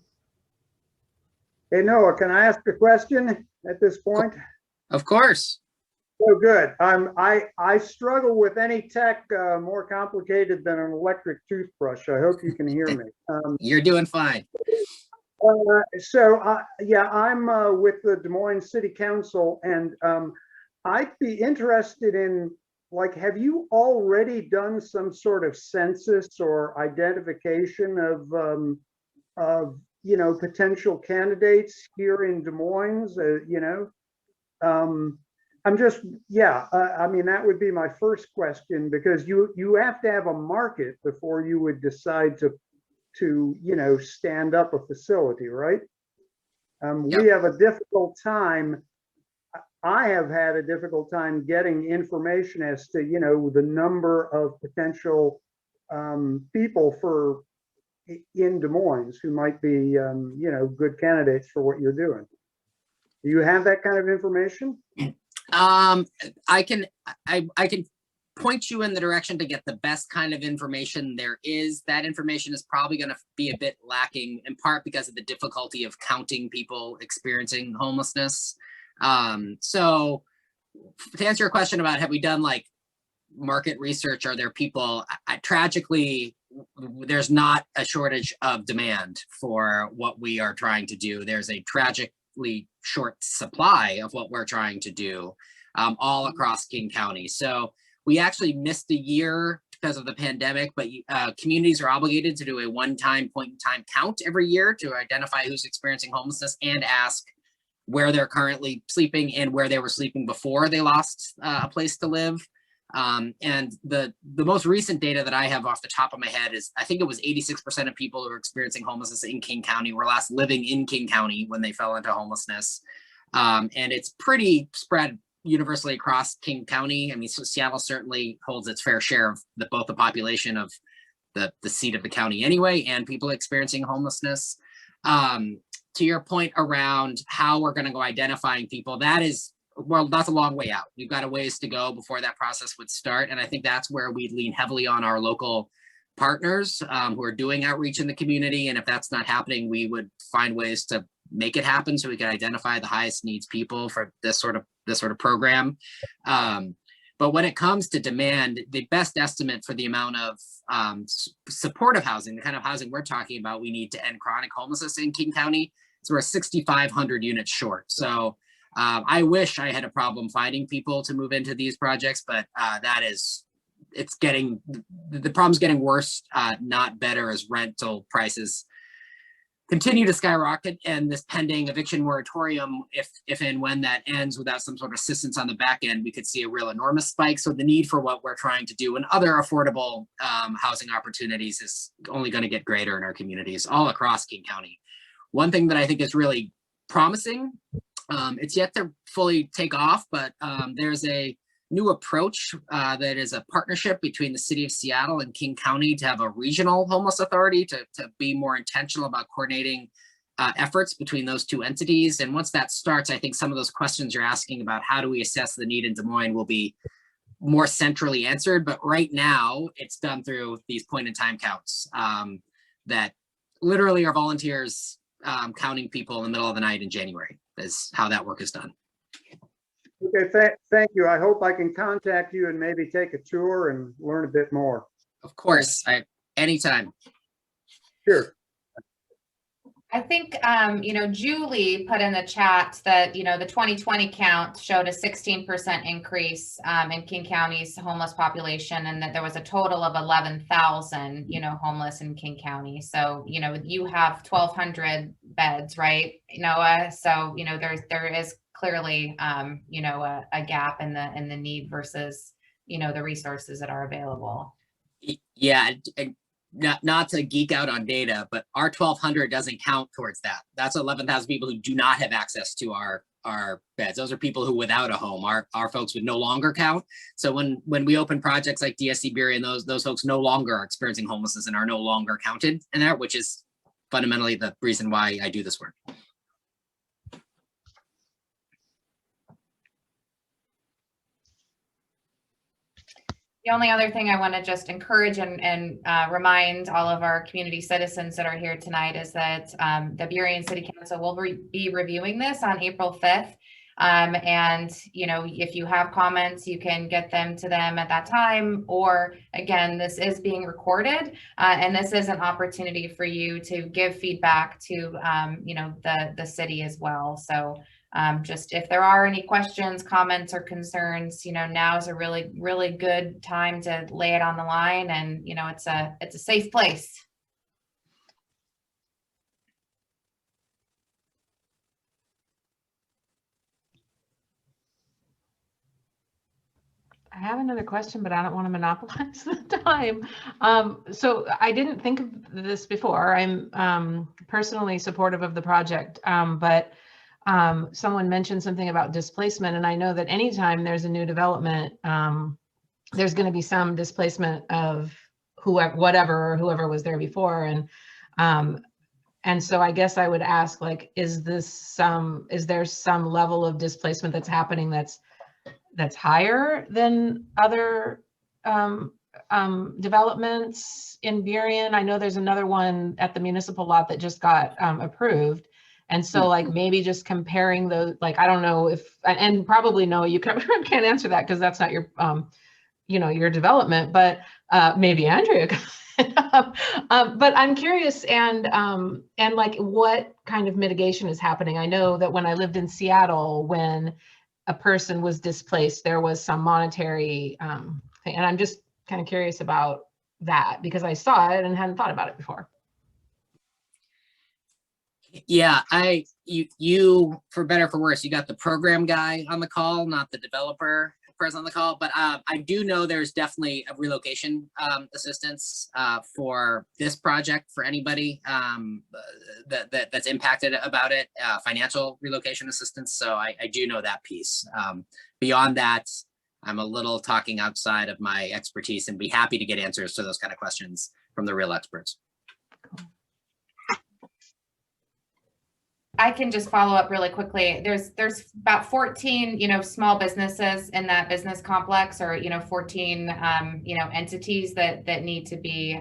Hey, Noah, can I ask a question at this point? Of course. Oh, good. I struggle with any tech more complicated than an electric toothbrush. I hope you can hear me. You're doing fine. Yeah, I'm with the Des Moines City Council, and I'd be interested in, like, have you already done some sort of census or identification of you know, potential candidates here in Des Moines? You know, I'm just, yeah, I mean, that would be my first question, because you have to have a market before you would decide to you know, stand up a facility, right? Yep. We have a difficult time. I have had a difficult time getting information as to, you know, the number of potential people in Des Moines who might be, you know, good candidates for what you're doing. Do you have that kind of information? I can point you in the direction to get the best kind of information there is. That information is probably going to be a bit lacking, in part because of the difficulty of counting people experiencing homelessness. So to answer your question about, have we done like market research, are there people, tragically, there's not a shortage of demand for what we are trying to do. There's a tragically short supply of what we're trying to do all across King County. So we actually missed a year because of the pandemic, but communities are obligated to do a one-time point-in-time count every year to identify who's experiencing homelessness and ask where they're currently sleeping and where they were sleeping before they lost a place to live. And the most recent data that I have off the top of my head is, I think it was 86% of people who are experiencing homelessness in King County were last living in King County when they fell into homelessness. And it's pretty spread universally across King County. I mean, so Seattle certainly holds its fair share of both the population of the seat of the county anyway, and people experiencing homelessness. To your point around how we're going to go identifying people, that is, well, that's a long way out. We've got a ways to go before that process would start. And I think that's where we'd lean heavily on our local partners who are doing outreach in the community. And if that's not happening, we would find ways to make it happen so we can identify the highest needs people for this sort of program. But when it comes to demand, the best estimate for the amount of supportive housing, the kind of housing we're talking about, we need to end chronic homelessness in King County, so we're 6,500 units short. So I wish I had a problem finding people to move into these projects, but the problem's getting worse, not better, as rental prices continue to skyrocket, and this pending eviction moratorium, if and when that ends without some sort of assistance on the back end, we could see a real enormous spike. So the need for what we're trying to do and other affordable housing opportunities is only going to get greater in our communities all across King County. One thing that I think is really promising, it's yet to fully take off, but there's a new approach that is a partnership between the city of Seattle and King County to have a regional homeless authority to be more intentional about coordinating efforts between those two entities. And once that starts, I think some of those questions you're asking about how do we assess the need in Des Moines will be more centrally answered. But right now it's done through these point-in-time counts that literally are volunteers counting people in the middle of the night in January is how that work is done. Okay, thank you. I hope I can contact you and maybe take a tour and learn a bit more. Of course, anytime. Sure. I think, Julie put in the chat that, the 2020 count showed a 16% increase in King County's homeless population, and that there was a total of 11,000, homeless in King County. So, you have 1,200 beds, right, Noah? So, there is clearly, a gap in the need versus, the resources that are available. Yeah. Not to geek out on data, but our 1,200 doesn't count towards that. That's 11,000 people who do not have access to our beds. Those are people who without a home. Our folks would no longer count. So when we open projects like DESC Burien, those folks no longer are experiencing homelessness and are no longer counted in there, which is fundamentally the reason why I do this work. The only other thing I want to just encourage and remind all of our community citizens that are here tonight is that the Burien City Council will be reviewing this on April 5th. And, if you have comments, you can get them to them at that time. Or again, this is being recorded and this is an opportunity for you to give feedback to, the city as well. So just if there are any questions, comments, or concerns, now is a really, really good time to lay it on the line, and it's a safe place. I have another question, but I don't want to monopolize the time. So I didn't think of this before. I'm personally supportive of the project, but someone mentioned something about displacement, and I know that anytime there's a new development, there's going to be some displacement of whoever was there before, and so I guess I would ask, like, is there some level of displacement that's happening that's higher than other developments in Burien? I know there's another one at the municipal lot that just got approved. And so like maybe just comparing those, like, I don't know if, and probably no, you can't answer that because that's not your, your development, but maybe Andrea could. But I'm curious and like what kind of mitigation is happening? I know that when I lived in Seattle, when a person was displaced, there was some monetary thing. And I'm just kind of curious about that because I saw it and hadn't thought about it before. Yeah, you for better or for worse, you got the program guy on the call, not the developer present on the call. But I do know there's definitely a relocation assistance for this project for anybody that's impacted about it, financial relocation assistance. So I do know that piece. Beyond that, I'm a little talking outside of my expertise and be happy to get answers to those kind of questions from the real experts. I can just follow up really quickly. There's about 14, small businesses in that business complex, or 14, entities that need to be,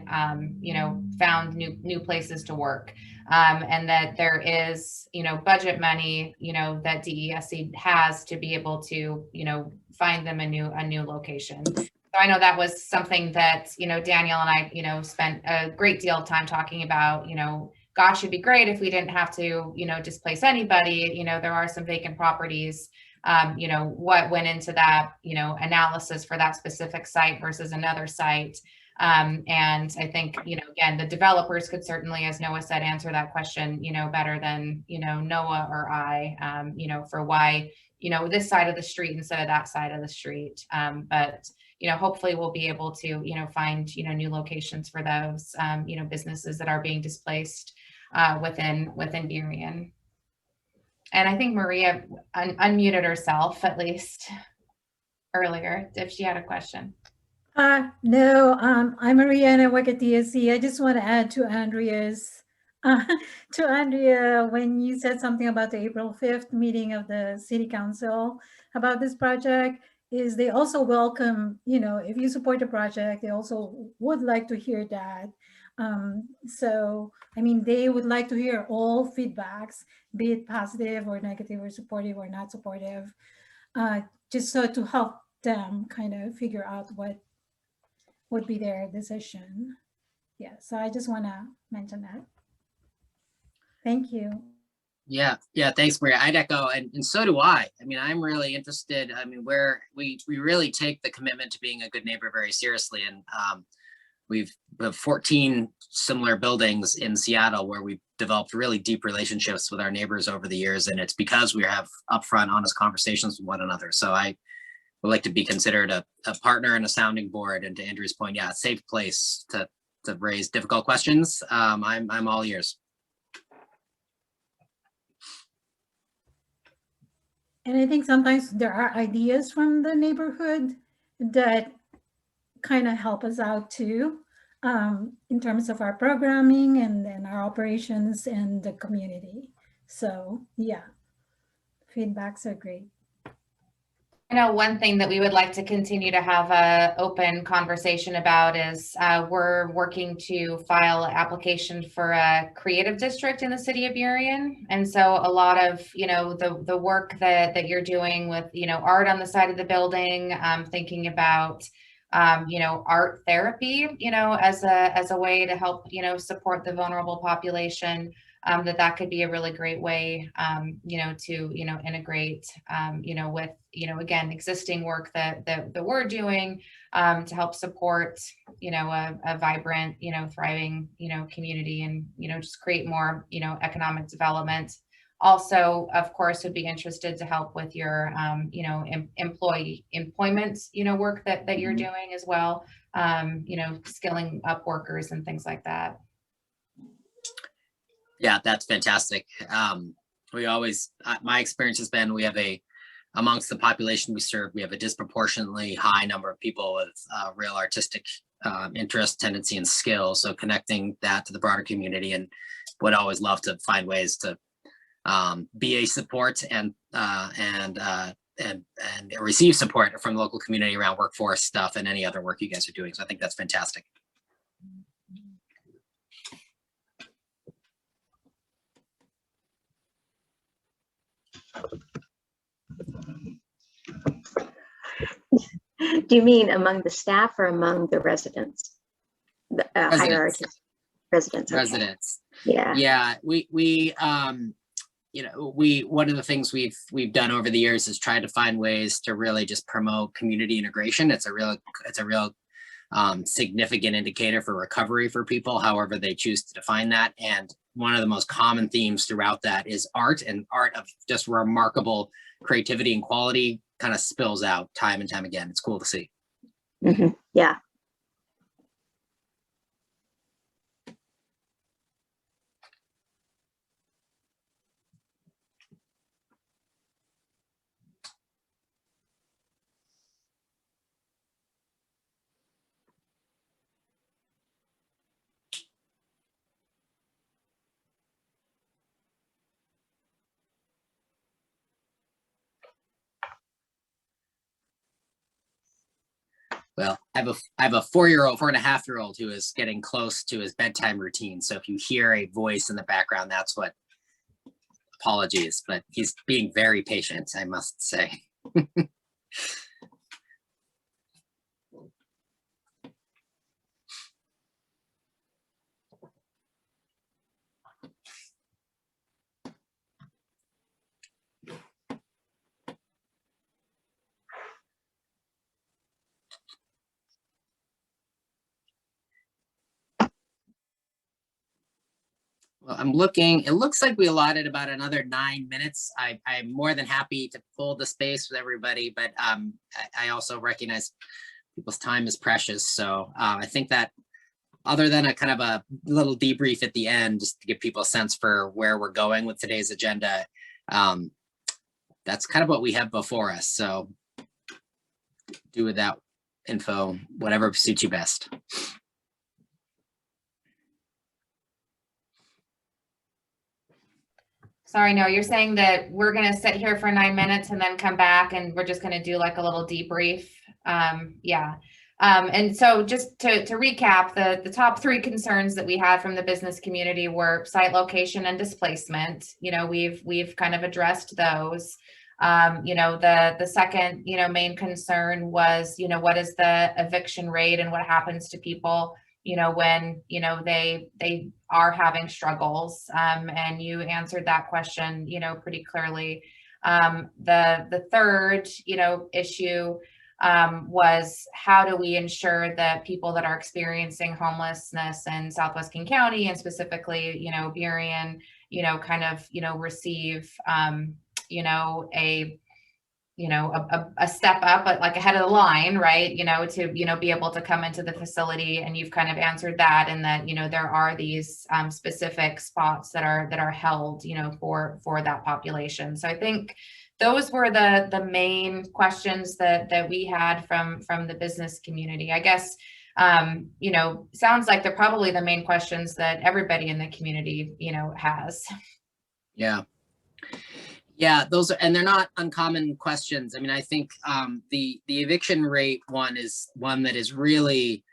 found new places to work, and that there is, budget money, that DESC has to be able to, find them a new location. So I know that was something that, Daniel and I, spent a great deal of time talking about, gosh, it'd be great if we didn't have to, displace anybody. There are some vacant properties. What went into that, analysis for that specific site versus another site. And I think, again, the developers could certainly, as Noah said, answer that question, better than, Noah or I, for why, this side of the street instead of that side of the street. But hopefully we'll be able to, find, new locations for those, businesses that are being displaced within Burien. And I think Maria unmuted herself at least earlier if she had a question. No, I'm Maria and I work at DESC. I just want to add to Andrea's, to Andrea, when you said something about the April 5th meeting of the City Council about this project, is they also welcome, if you support the project, they also would like to hear that. So, I mean, they would like to hear all feedbacks, be it positive or negative or supportive or not supportive, just so to help them kind of figure out what would be their decision. Yeah, so I just want to mention that. Thank you. Yeah, thanks, Maria. I'd echo, and so do I. I mean, I'm really interested. I mean, we really take the commitment to being a good neighbor very seriously, and we have 14 similar buildings in Seattle where we've developed really deep relationships with our neighbors over the years, and it's because we have upfront, honest conversations with one another. So I would like to be considered a partner and a sounding board. And to Andrew's point, yeah, a safe place to raise difficult questions. I'm all ears. And I think sometimes there are ideas from the neighborhood that kind of help us out too, in terms of our programming and then our operations and the community. So yeah, feedbacks are great. I know one thing that we would like to continue to have a open conversation about is we're working to file an application for a creative district in the city of Burien. And so a lot of, the work that you're doing with, art on the side of the building, thinking about, art therapy, as a way to help, support the vulnerable population. That could be a really great way, to, integrate, with, again, existing work that we're doing to help support, a vibrant, thriving, community and, just create more, economic development. Also, of course, would be interested to help with your, employment, work that you're doing as well, skilling up workers and things like that. Yeah, that's fantastic. We always, my experience has been, we have amongst the population we serve, we have a disproportionately high number of people with real artistic interest, tendency, and skill. So connecting that to the broader community, and would always love to find ways to be a support and receive support from the local community around workforce stuff and any other work you guys are doing. So I think that's fantastic. Do you mean among the staff or among the residents? The hierarchy. Residents. Okay. Residents. Yeah. Yeah. We one of the things we've done over the years is try to find ways to really just promote community integration. It's a real significant indicator for recovery for people, however they choose to define that. And one of the most common themes throughout that is art, and art of just remarkable creativity and quality kind of spills out time and time again. It's cool to see. Mm-hmm. Yeah. Well, I have a 4.5-year-old who is getting close to his bedtime routine. So if you hear a voice in the background, that's what. Apologies, but he's being very patient, I must say. Well, I'm looking, it looks like we allotted about another 9 minutes. I'm more than happy to hold the space with everybody, but I also recognize people's time is precious. So I think that other than a kind of a little debrief at the end, just to give people a sense for where we're going with today's agenda, that's kind of what we have before us. So do with that info whatever suits you best. Sorry, no, you're saying that we're going to sit here for 9 minutes and then come back and we're just going to do like a little debrief. Yeah. And so just to recap, the top 3 concerns that we had from the business community were site location and displacement. We've kind of addressed those. The second, main concern was, what is the eviction rate and what happens to people when, they are having struggles. And you answered that question, pretty clearly. The third, issue was how do we ensure that people that are experiencing homelessness in Southwest King County and specifically, Burien, kind of, receive, a step up, but like ahead of the line, right? To, be able to come into the facility, and you've kind of answered that, and that, there are these specific spots that are held, for that population. So I think those were the main questions that we had from the business community. I guess, sounds like they're probably the main questions that everybody in the community, has. Yeah. Yeah, those are, and they're not uncommon questions. I mean, I think the eviction rate one is one that is really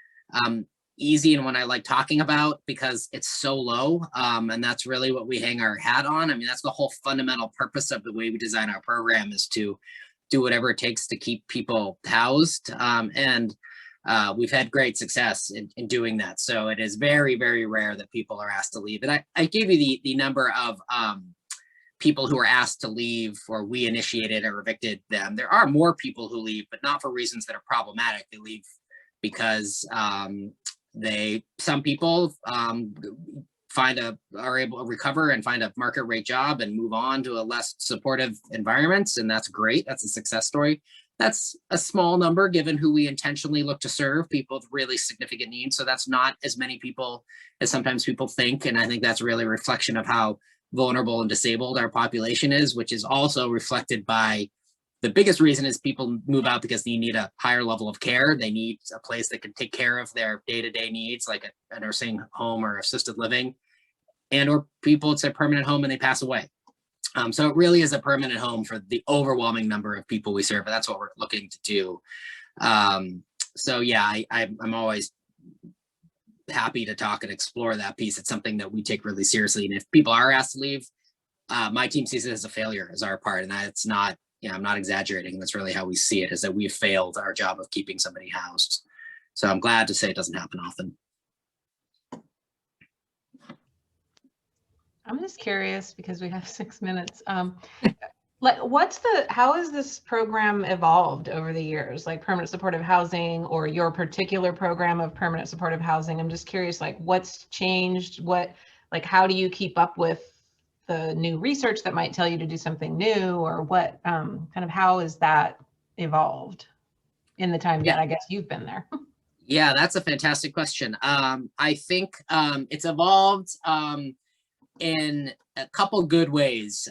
easy and one I like talking about because it's so low, and that's really what we hang our hat on. I mean, that's the whole fundamental purpose of the way we design our program, is to do whatever it takes to keep people housed, and we've had great success in doing that. So it is very, very rare that people are asked to leave. And I gave you the number of people who are asked to leave, or we initiated or evicted them. There are more people who leave, but not for reasons that are problematic. They leave because some people are able to recover and find a market rate job and move on to a less supportive environment, and that's great. That's a success story. That's a small number given who we intentionally look to serve, people with really significant needs. So that's not as many people as sometimes people think, and I think that's really a reflection of how vulnerable and disabled our population is, which is also reflected by the biggest reason is people move out because they need a higher level of care. They need a place that can take care of their day-to-day needs, like a nursing home or assisted living, and or people, it's a permanent home and they pass away. So it really is a permanent home for the overwhelming number of people we serve, and that's what we're looking to do. So yeah, I'm always happy to talk and explore that piece. It's something that we take really seriously, and if people are asked to leave, my team sees it as a failure as our part, and it's not, I'm not exaggerating. That's really how we see it, is that we've failed our job of keeping somebody housed. So I'm glad to say it doesn't happen often. I'm just curious because we have 6 minutes. Like, how has this program evolved over the years, like permanent supportive housing or your particular program of permanent supportive housing? I'm just curious, like, what's changed? How do you keep up with the new research that might tell you to do something new, or what, kind of how has that evolved in the time that I guess you've been there? Yeah, that's a fantastic question. I think it's evolved in a couple good ways.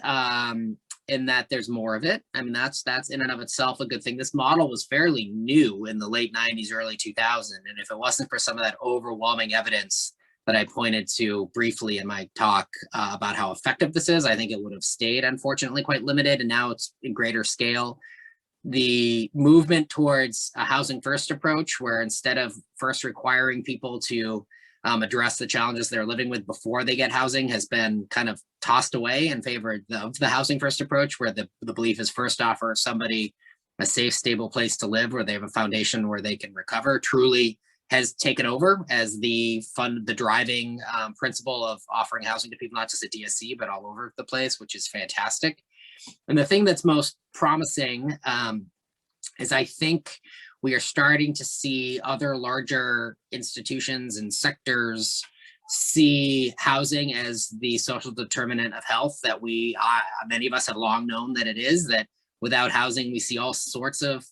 In that there's more of it. I mean, that's in and of itself a good thing. This model was fairly new in the late 90s, early 2000. And if it wasn't for some of that overwhelming evidence that I pointed to briefly in my talk about how effective this is, I think it would have stayed, unfortunately, quite limited. And now it's in greater scale. The movement towards a housing first approach, where instead of first requiring people to address the challenges they're living with before they get housing, has been kind of tossed away in favor of the housing first approach, where the belief is first offer somebody a safe, stable place to live where they have a foundation where they can recover, truly has taken over as the driving principle of offering housing to people, not just at DSC, but all over the place, which is fantastic. And the thing that's most promising is I think we are starting to see other larger institutions and sectors see housing as the social determinant of health that many of us have long known that it is, that without housing, we see all sorts of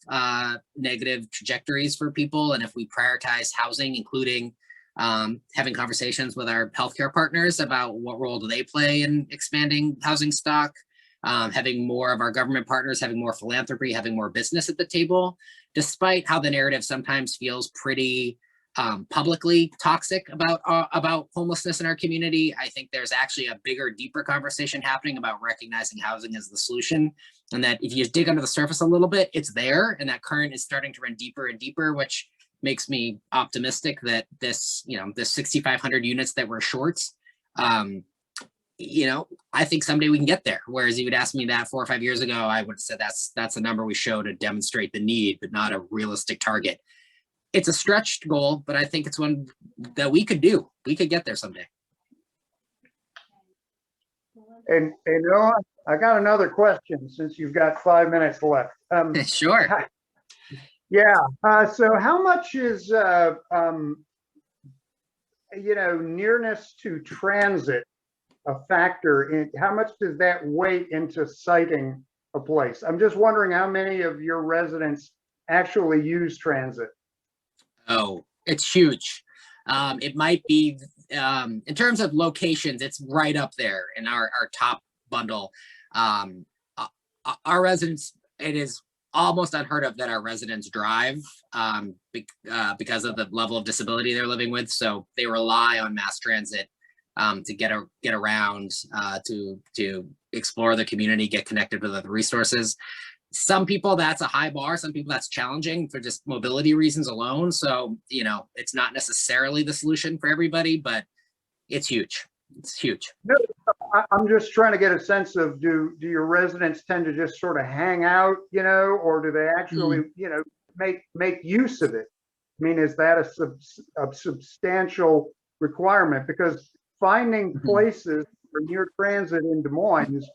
negative trajectories for people. And if we prioritize housing, including having conversations with our healthcare partners about what role do they play in expanding housing stock, having more of our government partners, having more philanthropy, having more business at the table, despite how the narrative sometimes feels pretty publicly toxic about homelessness in our community. I think there's actually a bigger, deeper conversation happening about recognizing housing as the solution, and that if you dig under the surface a little bit, it's there, and that current is starting to run deeper and deeper, which makes me optimistic that this, this 6,500 units that we're short, I think someday we can get there. Whereas you would ask me that 4 or 5 years ago, I would have said that's a number we show to demonstrate the need, but not a realistic target. it's a stretched goal, but I think it's one that we could do. We could get there someday. And Noah, I got another question since you've got 5 minutes left. Sure. Yeah. So how much is, nearness to transit a factor in, how much does that weigh into citing a place? I'm just wondering how many of your residents actually use transit? Oh, it's huge. It might be, in terms of locations, it's right up there in our top bundle. Our residents, it is almost unheard of that our residents drive because of the level of disability they're living with. So they rely on mass transit to get around, to explore the community, get connected with other resources. Some people, that's a high bar. Some people, that's challenging for just mobility reasons alone. So, it's not necessarily the solution for everybody, but it's huge. It's huge. No, I'm just trying to get a sense of, do your residents tend to just sort of hang out, or do they actually, make use of it? I mean, is that a substantial requirement? Because finding places for near transit in Des Moines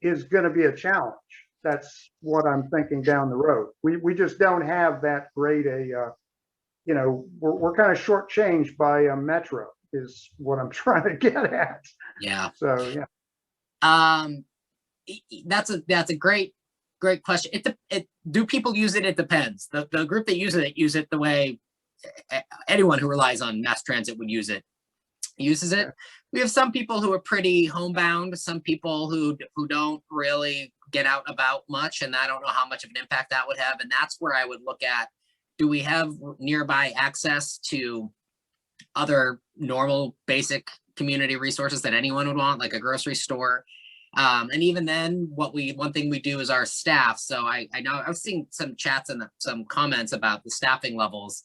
is going to be a challenge. That's what I'm thinking down the road. We just don't have that great we're kind of shortchanged by a metro is what I'm trying to get at. Yeah. So yeah. That's a great question. Do people use it? It depends. The group that use it the way anyone who relies on mass transit would uses it. We have some people who are pretty homebound, some people who don't really get out about much, and I don't know how much of an impact that would have. And that's where I would look at, do we have nearby access to other normal basic community resources that anyone would want, like a grocery store? And even then, one thing we do is our staff. So I know I've seen some chats and some comments about the staffing levels.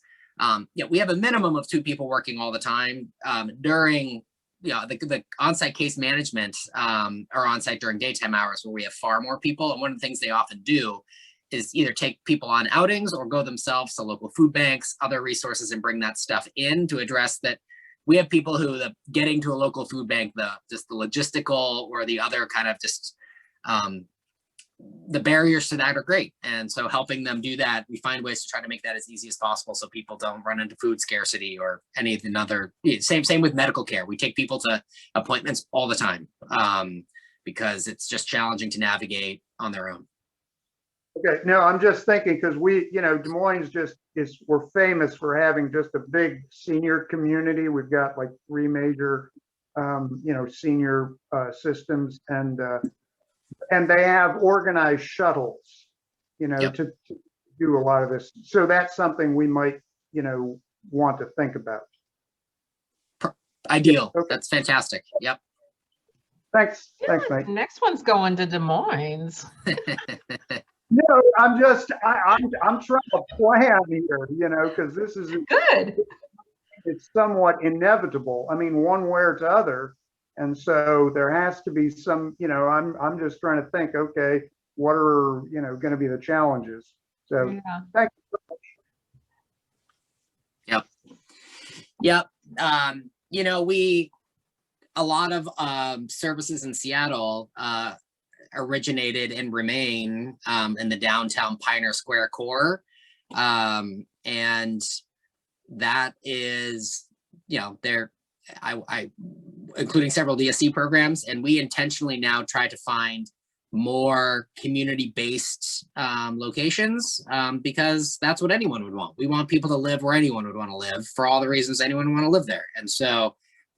We have a minimum of 2 people working all the time. During the on-site case management are on-site during daytime hours, where we have far more people. And one of the things they often do is either take people on outings or go themselves to local food banks, other resources, and bring that stuff in to address that. We have people who getting to a local food bank, just the logistical or the other kind of just the barriers to that are great. And so helping them do that, we find ways to try to make that as easy as possible so people don't run into food scarcity or anything other. Same with medical care. We take people to appointments all the time because it's just challenging to navigate on their own. Okay, no, I'm just thinking because Des Moines we're famous for having just a big senior community. We've got like 3 major, senior systems, and they have organized shuttles, to do a lot of this. So that's something we might, want to think about. Ideal. Okay. That's fantastic. Yep. Thanks. Thanks, mate. Next one's going to Des Moines. No, I'm trying to plan here, because this is good. It's somewhat inevitable. I mean, one way or the other, and so there has to be some. I'm just trying to think. Okay, what are going to be the challenges? So, yeah. Thank you so much. Yep. A lot of services in Seattle originated and remain in the downtown Pioneer Square core. And that is, including several DSC programs, and we intentionally now try to find more community-based locations because that's what anyone would want. We want people to live where anyone would want to live for all the reasons anyone would want to live there. And so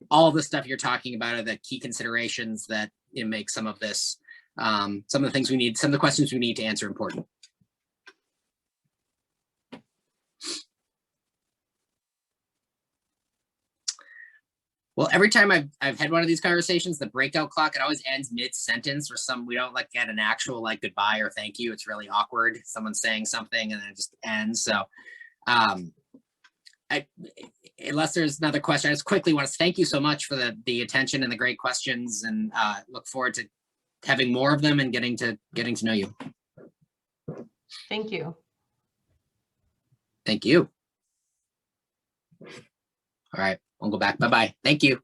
all of the stuff you're talking about are the key considerations that make some of this some of the things we need, some of the questions we need to answer important. Well, every time I've had one of these conversations, the breakout clock, it always ends mid-sentence, or we don't get an actual goodbye or thank you. It's really awkward. Someone's saying something and then it just ends. So unless there's another question, I just quickly want to thank you so much for the attention and the great questions, and look forward to having more of them and getting to know you. Thank you. Thank you. All right, I'll go back. Bye-bye. Thank you.